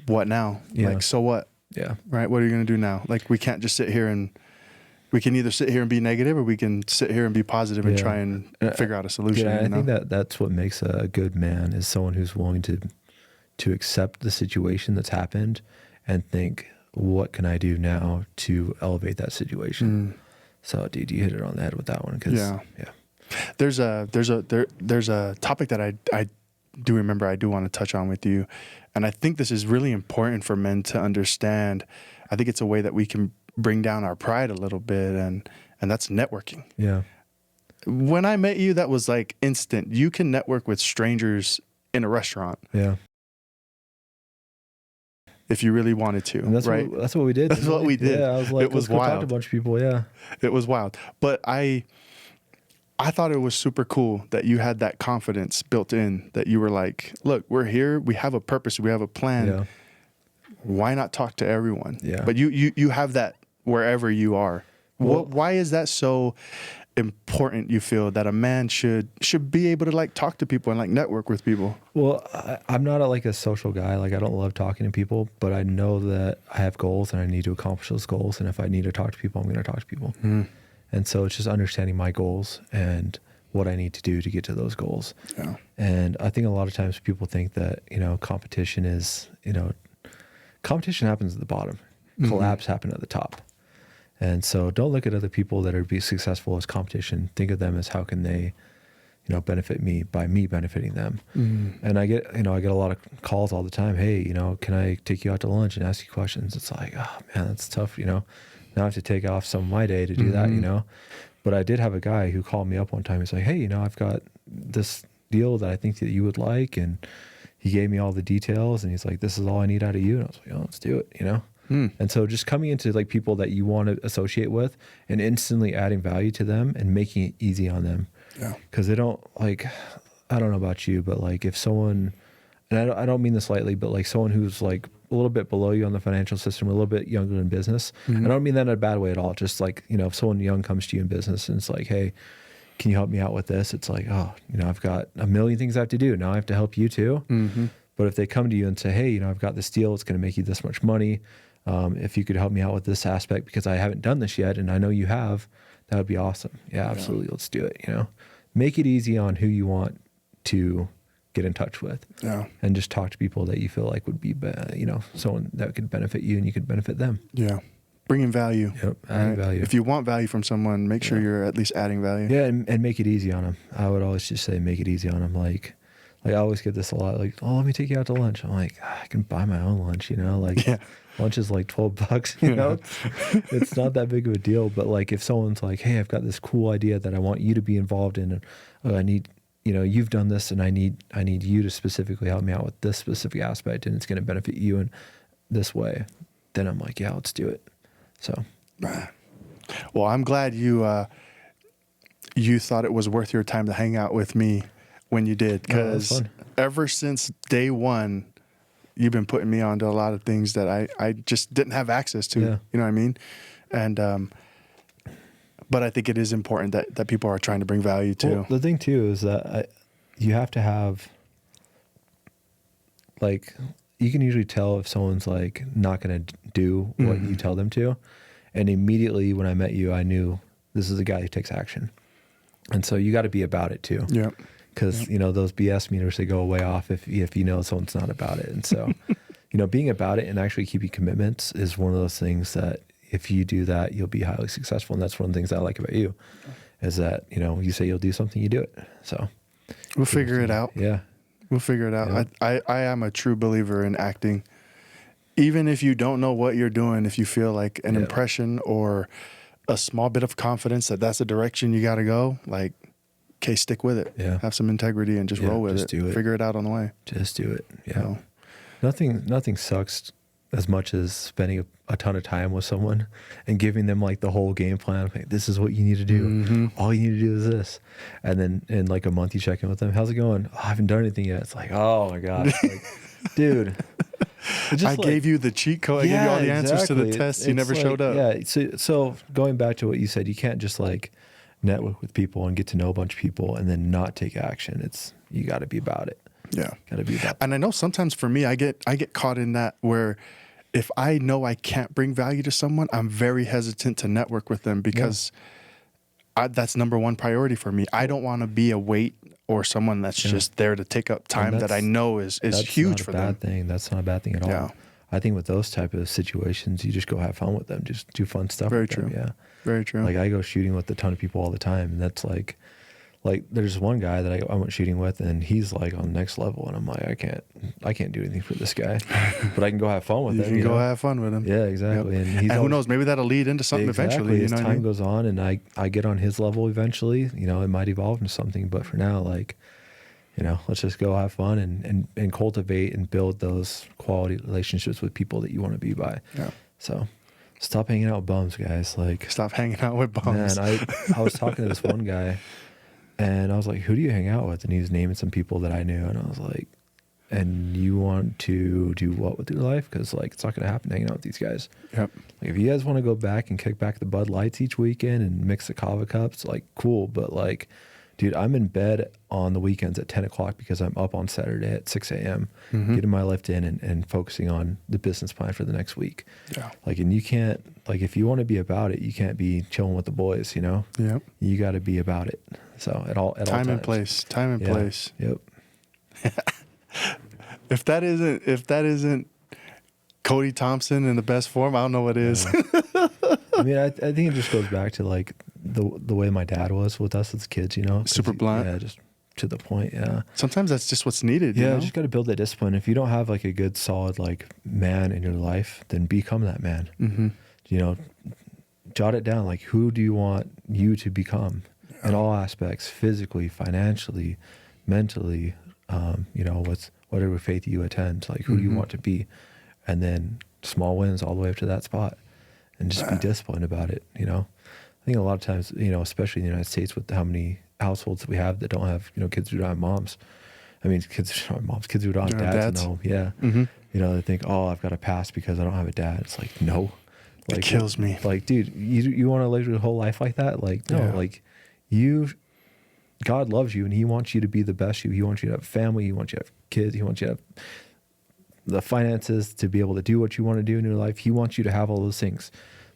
what now? Yeah. Like, so what? Yeah. Right. What are you gonna do now? Like, we can't just sit here and. We can either sit here and be negative, or we can sit here and be positive and try and figure out a solution. Yeah, I think that's what makes a good man, is someone who's willing to accept the situation that's happened and think, what can I do now to elevate that situation? So, dude, you hit it on the head with that one. There's a topic that I do remember I do want to touch on with you, and I think this is really important for men to understand. I think it's a way that we can bring down our pride a little bit, and that's networking. Yeah. When I met you, that was like instant. You can network with strangers in a restaurant. Yeah. If you really wanted to, and that's right? That's what we did. That's what we did. Yeah, I was like, it was wild. Talk to a bunch of people. Yeah. It was wild. But I thought it was super cool that you had that confidence built in, that you were like, look, we're here. We have a purpose. We have a plan. Yeah. Why not talk to everyone? Yeah. But you have that wherever you are. Well, why is that so important you feel that a man should be able to like talk to people and like network with people? Well, I'm not like a social guy. Like I don't love talking to people, but I know that I have goals and I need to accomplish those goals. And if I need to talk to people, I'm going to talk to people. And so it's just understanding my goals and what I need to do to get to those goals. Yeah. And I think a lot of times people think that, competition is, competition happens at the bottom, collabs happen at the top. And so don't look at other people that are be successful as competition. Think of them as how can they, benefit me by me benefiting them. And I get a lot of calls all the time. Hey, can I take you out to lunch and ask you questions? It's like, oh man, that's tough. Now I have to take off some of my day to do that, But I did have a guy who called me up one time. He's like, hey, I've got this deal that I think that you would like. And he gave me all the details and he's like, this is all I need out of you. And I was like, oh, let's do it, And so just coming into like people that you want to associate with and instantly adding value to them and making it easy on them. Yeah. Cause they don't like, I don't know about you, but like if someone, and I don't mean this lightly, but like someone who's like a little bit below you on the financial system, a little bit younger in business. I don't mean that in a bad way at all. Just like, if someone young comes to you in business and it's like, hey, can you help me out with this? It's like, oh, I've got a million things I have to do. Now I have to help you too. But if they come to you and say, hey, I've got this deal, it's going to make you this much money. If you could help me out with this aspect because I haven't done this yet and I know you have, that would be awesome. Yeah, absolutely. Let's do it. Make it easy on who you want to get in touch with. Yeah. And just talk to people that you feel like would be, someone that could benefit you and you could benefit them. Yeah. Bringing value. Yep. Adding value. If you want value from someone, make sure you're at least adding value. Yeah. And make it easy on them. I would always just say, make it easy on them. Like I always get this a lot. Like, oh, let me take you out to lunch. I'm like, I can buy my own lunch, lunch is like $12, It's not that big of a deal. But like if someone's like, hey, I've got this cool idea that I want you to be involved in, and I need, you've done this and I need you to specifically help me out with this specific aspect and it's going to benefit you in this way, then I'm like, yeah, let's do it. So. Well, I'm glad you thought it was worth your time to hang out with me when you did, because ever since day one, you've been putting me onto a lot of things that I just didn't have access to. Yeah. You know what I mean? And but I think it is important that people are trying to bring value to. Well, the thing too is that you have to have, like, you can usually tell if someone's like not going to do what you tell them to. And immediately when I met you, I knew this is a guy who takes action. And so you got to be about it too. Yeah. Because, those BS meters, they go way off if someone's not about it. And so, being about it and actually keeping commitments is one of those things that if you do that, you'll be highly successful. And that's one of the things I like about you is that, you say you'll do something, you do it. So we'll figure it out. Yeah. We'll figure it out. Yeah. I am a true believer in acting. Even if you don't know what you're doing, if you feel like an impression or a small bit of confidence that that's the direction you got to go, like, okay, stick with it. Yeah. Have some integrity and just roll with it. Do it. Figure it out on the way. Just do it. Yeah. Nothing sucks as much as spending a ton of time with someone and giving them like the whole game plan. Like, this is what you need to do. All you need to do is this. And then in like a month you check in with them. How's it going? Oh, I haven't done anything yet. It's like, oh my gosh. Like, dude. I gave you the cheat code. I gave you all the answers to the tests. You never showed up. Yeah. So going back to what you said, you can't just like network with people and get to know a bunch of people and then not take action. You got to be about it. Yeah. Got to be about it. And I know sometimes for me, I get caught in that where if I know I can't bring value to someone, I'm very hesitant to network with them because that's number one priority for me. I don't want to be a weight or someone that's just there to take up time that I know is huge for them. That's not a bad thing at all. Yeah. I think with those type of situations, you just go have fun with them. Just do fun stuff with them. Yeah. Very true. Like I go shooting with a ton of people all the time. And that's like there's one guy that I went shooting with and he's like on the next level. And I'm like, I can't do anything for this guy, but I can go have fun with him. You can go have fun with him. Yeah, exactly. Yep. And who knows, maybe that'll lead into something eventually. As time goes on and I get on his level eventually, it might evolve into something, but for now, let's just go have fun and cultivate and build those quality relationships with people that you want to be by. Yeah. So stop hanging out with bums, guys. Like, stop hanging out with bums. Man, I was talking to this one guy and I was like, who do you hang out with? And he was naming some people that I knew. And I was like, and you want to do what with your life? Because like it's not going to happen hanging out with these guys. Yep. Like, if you guys want to go back and kick back the Bud Lights each weekend and mix the kava cups, like cool. But like, dude, I'm in bed on the weekends at 10 o'clock because I'm up on Saturday at 6 a.m. Getting my lift in and focusing on the business plan for the next week. Yeah. Like, and you can't, like, if you want to be about it, you can't be chilling with the boys, you know? Yep. You got to be about it. So at all Time times. and place. Time and Yeah. place. Yep. If that isn't Kody Thompson in the best form, I don't know what is. I mean, I think it just goes back to like the way my dad was with us as kids, you know? Super blunt. Yeah, just to the point. Yeah. Sometimes that's just what's needed. You Yeah, know? just got to build that discipline. If you don't have like a good, solid like man in your life, then become that man. You know, jot it down. Like, who do you want you to become in all aspects, physically, financially, mentally, you know, with whatever faith you attend, like who do you want to be? And then small wins all the way up to that spot, and just be disciplined about it. You know, I think a lot of times, you know, especially in the United States with how many households that we have that don't have, you know, kids who don't have moms. I mean, kids who don't have moms, kids who don't have dads in the home. Yeah. You know, they think, oh, I've got to pass because I don't have a dad. It's like, no. Like, it kills me. Like, dude, you want to live your whole life like that? Like, no, like God loves you and he wants you to be the best you. He wants you to have family. He wants you to have kids. He wants you to have the finances to be able to do what you want to do in your life. He wants you to have all those things,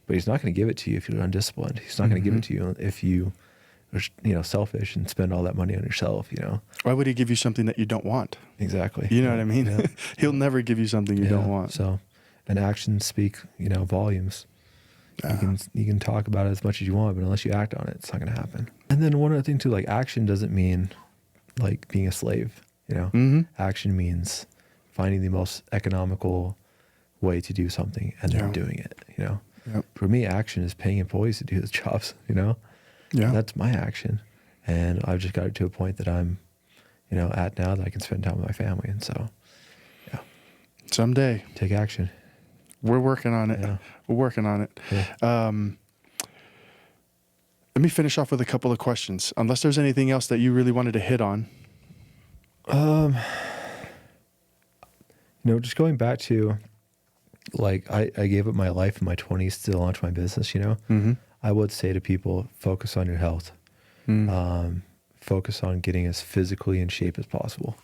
but he's not going to give it to you if you're undisciplined. He's not going to give it to you if you are, you know, selfish and spend all that money on yourself, you know. Why would he give you something that you don't want? Exactly. You know what I mean? Yeah. He'll never give you something you don't want. So, and actions speak, you know, volumes. You can talk about it as much as you want, but unless you act on it, it's not going to happen. And then one other thing too, like action doesn't mean like being a slave, you know. Action means finding the most economical way to do something and then doing it, you know. For me, action is paying employees to do those jobs, you know. That's my action. And I've just got it to a point that I'm, you know, at now that I can spend time with my family. And so, yeah. Someday. Take action. We're working on it. Yeah. We're working on it. Yeah. Let me finish off with a couple of questions, unless there's anything else that you really wanted to hit on. You know, just going back to, like, I gave up my life in my 20s to launch my business, you know. I would say to people, focus on your health. Focus on getting as physically in shape as possible.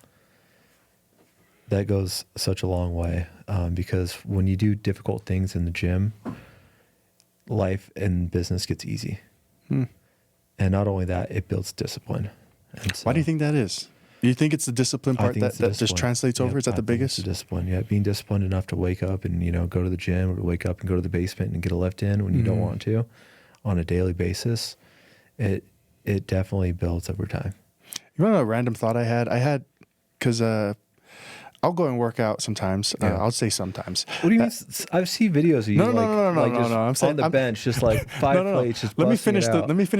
That goes such a long way, because when you do difficult things in the gym, life and business gets easy. And not only that, it builds discipline. And so, why do you think that is? Do you think it's the discipline part that just translates over? Is that the biggest? It's the discipline. Yeah, being disciplined enough to wake up and, you know, go to the gym, or to wake up and go to the basement and get a lift in when you don't want to on a daily basis. It definitely builds over time. You know, a random thought I had, because I'll go and work out sometimes. I'll say sometimes. What do you mean? I've seen videos of you no. I'm saying on the bench, just like five plates, just let me finish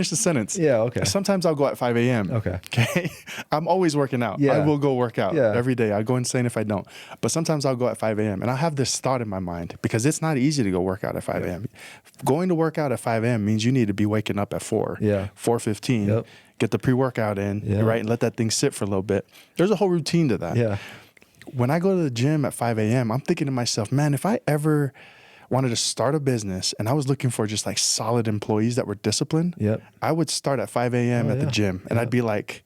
the sentence. Yeah, okay. Sometimes I'll go at 5 a.m. Okay. I'm always working out. Yeah. I will go work out every day. I'll go insane if I don't. But sometimes I'll go at 5 a.m. and I'll have this thought in my mind, because it's not easy to go work out at 5 a.m. Going to work out at 5 a.m. means you need to be waking up at 4. 4:15. Get the pre-workout in, right, and let that thing sit for a little bit. There's a whole routine to that. Yeah. When I go to the gym at 5 a.m., I'm thinking to myself, man, if I ever wanted to start a business and I was looking for just like solid employees that were disciplined, I would start at 5 a.m. at the gym. And I'd be like,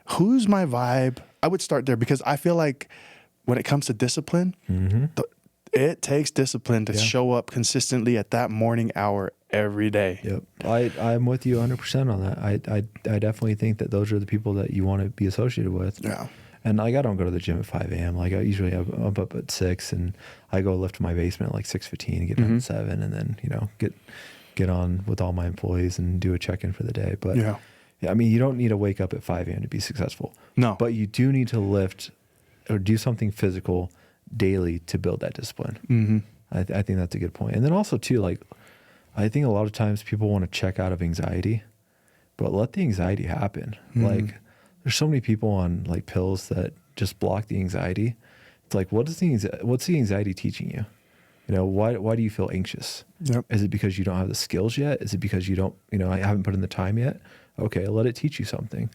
who's my vibe? I would start there, because I feel like when it comes to discipline, it takes discipline to show up consistently at that morning hour every day. I'm with you 100% on that. I definitely think that those are the people that you want to be associated with. Yeah. And like, I don't go to the gym at 5 a.m. Like, I usually I'm up at 6, and I go lift my basement at like 6:15 and get done at 7, and then, you know, get on with all my employees and do a check-in for the day. But yeah, I mean, you don't need to wake up at 5 a.m. to be successful. No. But you do need to lift or do something physical daily to build that discipline. I think that's a good point. And then also too, like, I think a lot of times people want to check out of anxiety, but let the anxiety happen. Like, there's so many people on like pills that just block the anxiety. It's like, what's the anxiety teaching you? You know, why do you feel anxious? Is it because you don't have the skills yet? Is it because you don't, you know, I haven't put in the time yet? Okay, let it teach you something.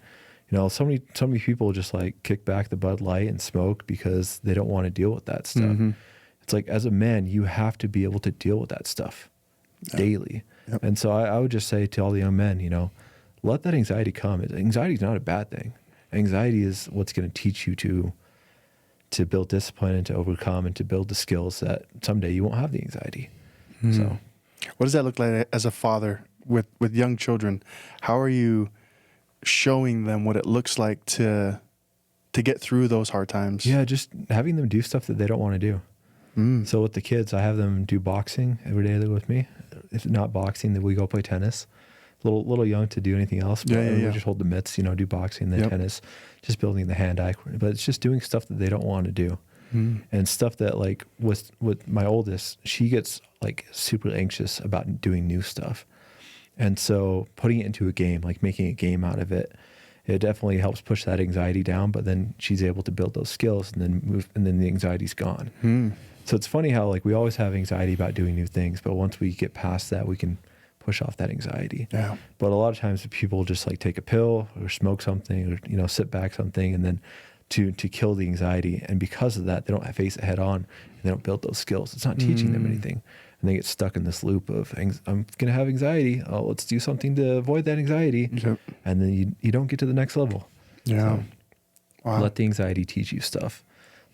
So many people just like kick back the Bud Light and smoke because they don't want to deal with that stuff. Mm-hmm. It's like, as a man, you have to be able to deal with that stuff daily. Yep. And so I would just say to all the young men, let that anxiety come. Anxiety is not a bad thing. Anxiety is what's going to teach you to build discipline and to overcome and to build the skills that someday you won't have the anxiety. Mm. So what does that look like as a father with young children? How are you showing them what it looks like to get through those hard times? Yeah, just having them do stuff that they don't want to do. Mm. So with the kids, I have them do boxing every day they're with me. If not boxing, then we go play tennis. Little young to do anything else, but we just hold the mitts, do boxing, then tennis, just building the hand-eye. But it's just doing stuff that they don't want to do. Mm. And stuff that, like, with my oldest, she gets like super anxious about doing new stuff. And so putting it into a game, like making a game out of it, it definitely helps push that anxiety down, but then she's able to build those skills and then move, and then the anxiety's gone. Mm. So it's funny how, like, we always have anxiety about doing new things, but once we get past that, we can push off that anxiety. Yeah. But a lot of times people just like take a pill or smoke something or, sit back something and then to kill the anxiety. And because of that, they don't face it head on and they don't build those skills. It's not teaching them anything. And they get stuck in this loop of, I'm going to have anxiety. Oh, let's do something to avoid that anxiety. Yep. And then you don't get to the next level. Yeah. So Wow. let the anxiety teach you stuff.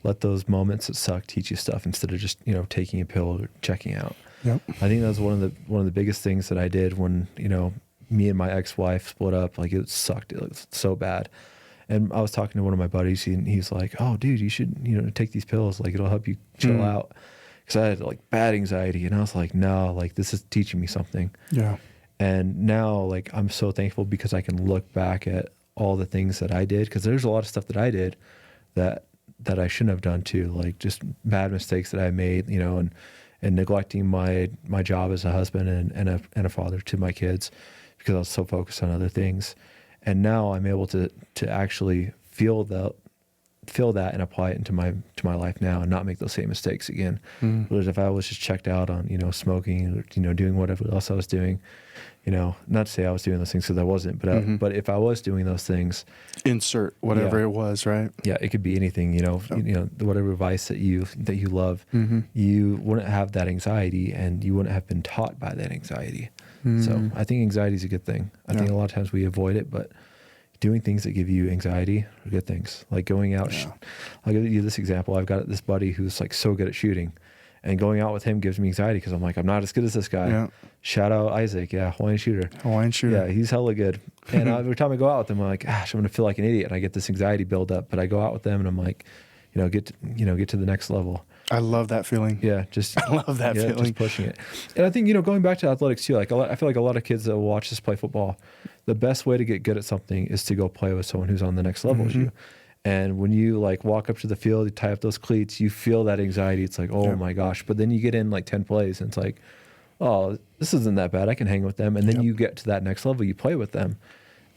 Let those moments that suck teach you stuff instead of just, taking a pill or checking out. Yep. I think that was one of the biggest things that I did when, me and my ex-wife split up. Like, it sucked. It was so bad. And I was talking to one of my buddies and he's like, oh dude, you should, take these pills. Like, it'll help you chill out. Cause I had like bad anxiety and I was like, no, like this is teaching me something. Yeah. And now, like, I'm so thankful because I can look back at all the things that I did. Cause there's a lot of stuff that I did that I shouldn't have done too. Like, just bad mistakes that I made, and neglecting my job as a husband and a father to my kids because I was so focused on other things. And now I'm able to actually feel that and apply it into my life now and not make those same mistakes again. Whereas if I was just checked out on, smoking or, doing whatever else I was doing, not to say I was doing those things because I wasn't, but if I was doing those things, insert whatever it was, right? Yeah, it could be anything, whatever vice that you love, you wouldn't have that anxiety and you wouldn't have been taught by that anxiety. So I think anxiety is a good thing. I think a lot of times we avoid it, but doing things that give you anxiety are good things. Like going out, I'll give you this example. I've got this buddy who's like so good at shooting, and going out with him gives me anxiety because I'm like, I'm not as good as this guy. Yeah. Shout out Isaac. Yeah. Hawaiian shooter. Yeah, he's hella good. And every time I go out with him, I'm like, gosh, I'm going to feel like an idiot. And I get this anxiety build up, but I go out with them and I'm like, get to the next level. I love that feeling. Yeah. I love that feeling. Just pushing it. And I think, going back to athletics too, like I feel like a lot of kids that watch us play football, the best way to get good at something is to go play with someone who's on the next level as you. And when you like walk up to the field, you tie up those cleats, you feel that anxiety. It's like, oh my gosh. But then you get in like 10 plays and it's like, oh, this isn't that bad. I can hang with them. And then you get to that next level, you play with them.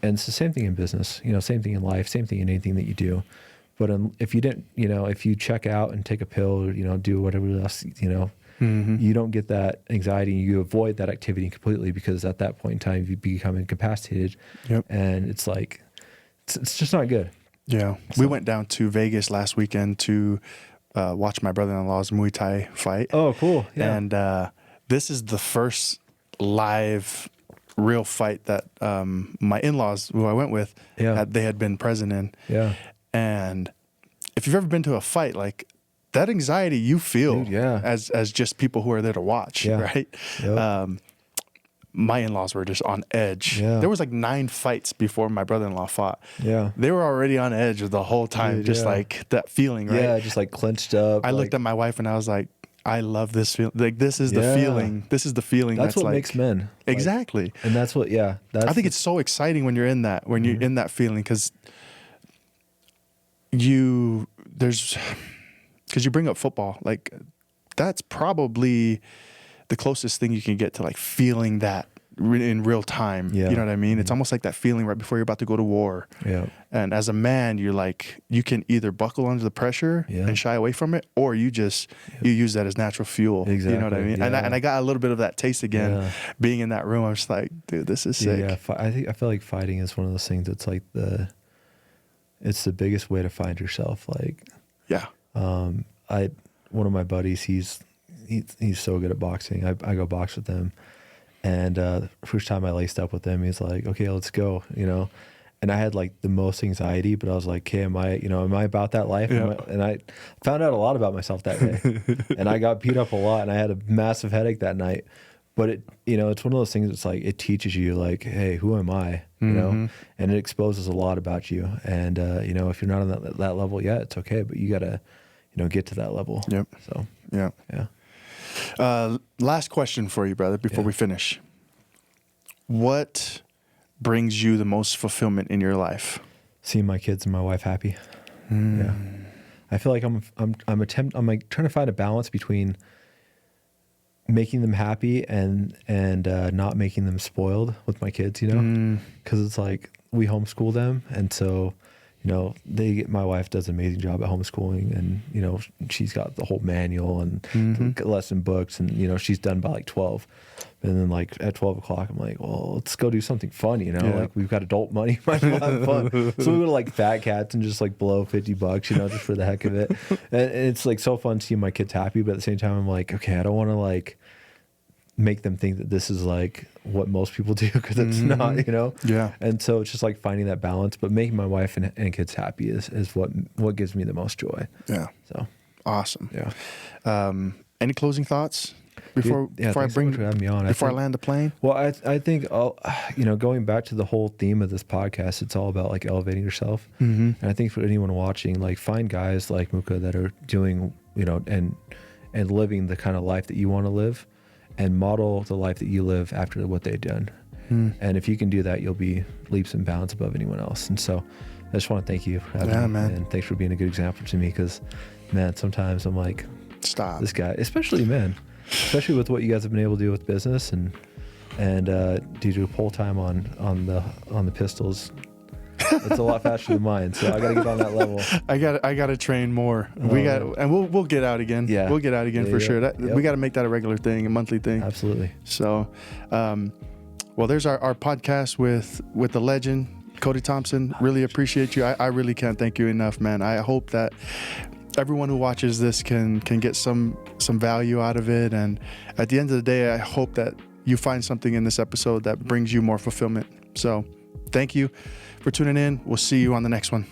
And it's the same thing in business, same thing in life, same thing in anything that you do. But if you didn't, if you check out and take a pill or, do whatever else, you don't get that anxiety. You avoid that activity completely because at that point in time, you become incapacitated. Yep. And it's like, it's just not good. Yeah. So, we went down to Vegas last weekend to watch my brother-in-law's Muay Thai fight. Oh, cool. Yeah. And this is the first live real fight that my in-laws, who I went with, they had been present in. Yeah. And if you've ever been to a fight, like that anxiety you feel as just people who are there to watch, right? Yep. My in-laws were just on edge. Yeah. There was like 9 fights before my brother-in-law fought. Yeah. They were already on edge the whole time, just like that feeling, right? Yeah, just like clenched up. I looked at my wife and I was like, I love this feeling. Like this is the feeling. This is the feeling. That's what like, makes men. Exactly. Like, and that's what, I think it's so exciting when you're in that, you're in that feeling because you bring up football, like that's probably the closest thing you can get to like feeling that in real time. You know what I mean? It's almost like that feeling right before you're about to go to war. Yeah. And as a man, you're like, you can either buckle under the pressure and shy away from it, or you just, you use that as natural fuel. Exactly. You know what I mean? Yeah. And I got a little bit of that taste again, being in that room. I was just like, dude, this is sick. Yeah. I feel like fighting is one of those things that's like it's the biggest way to find yourself. Like, Yeah. One of my buddies, he's so good at boxing. I go box with him. And the first time I laced up with him, he's like, okay, let's go, you know? And I had like the most anxiety, but I was like, hey, am I about that life? Yeah. And I found out a lot about myself that day. And I got beat up a lot, and I had a massive headache that night. But it's one of those things that's like, it teaches you like, hey, who am I? You know? And it exposes a lot about you. And, if you're not on that level yet, it's okay, but you got to, get to that level. Yep. So, yeah. Last question for you, brother, before we finish. What brings you the most fulfillment in your life? Seeing my kids and my wife happy. Yeah. I feel like I'm like trying to find a balance between making them happy and not making them spoiled with my kids, because it's like we homeschool them. And so, my wife does an amazing job at homeschooling, and, she's got the whole manual and the lesson books, and, she's done by like 12. And then like at 12 o'clock, I'm like, well, let's go do something fun, like we've got adult money, might as well have fun. So we go to like Fat Cats and just like blow $50, just for the heck of it. And it's like so fun seeing my kids happy, but at the same time, I'm like, okay, I don't want to like make them think that this is like what most people do, because it's not, Yeah. And so it's just like finding that balance, but making my wife and kids happy is what gives me the most joy. Yeah. So awesome. Yeah. Any closing thoughts before I land the plane? Well, I think going back to the whole theme of this podcast, it's all about like elevating yourself. And I think for anyone watching, like find guys like Muka that are doing, and living the kind of life that you want to live, and model the life that you live after what they've done. And if you can do that, you'll be leaps and bounds above anyone else. And so I just want to thank you for having me, man. and thanks for being a good example to me, because, man, sometimes I'm like, stop. This guy, especially with what you guys have been able to do with business and due to pull time on the pistols. It's a lot faster than mine, so I got to get on that level. I got to train more. We'll get out again. Yeah, we'll get out again for sure. We got to make that a regular thing, a monthly thing. Absolutely. So, there's our podcast with the legend Kody Thompson. Really appreciate you. I really can't thank you enough, man. I hope that everyone who watches this can get some value out of it, and at the end of the day, I hope that you find something in this episode that brings you more fulfillment. So, thank you for tuning in. We'll see you on the next one.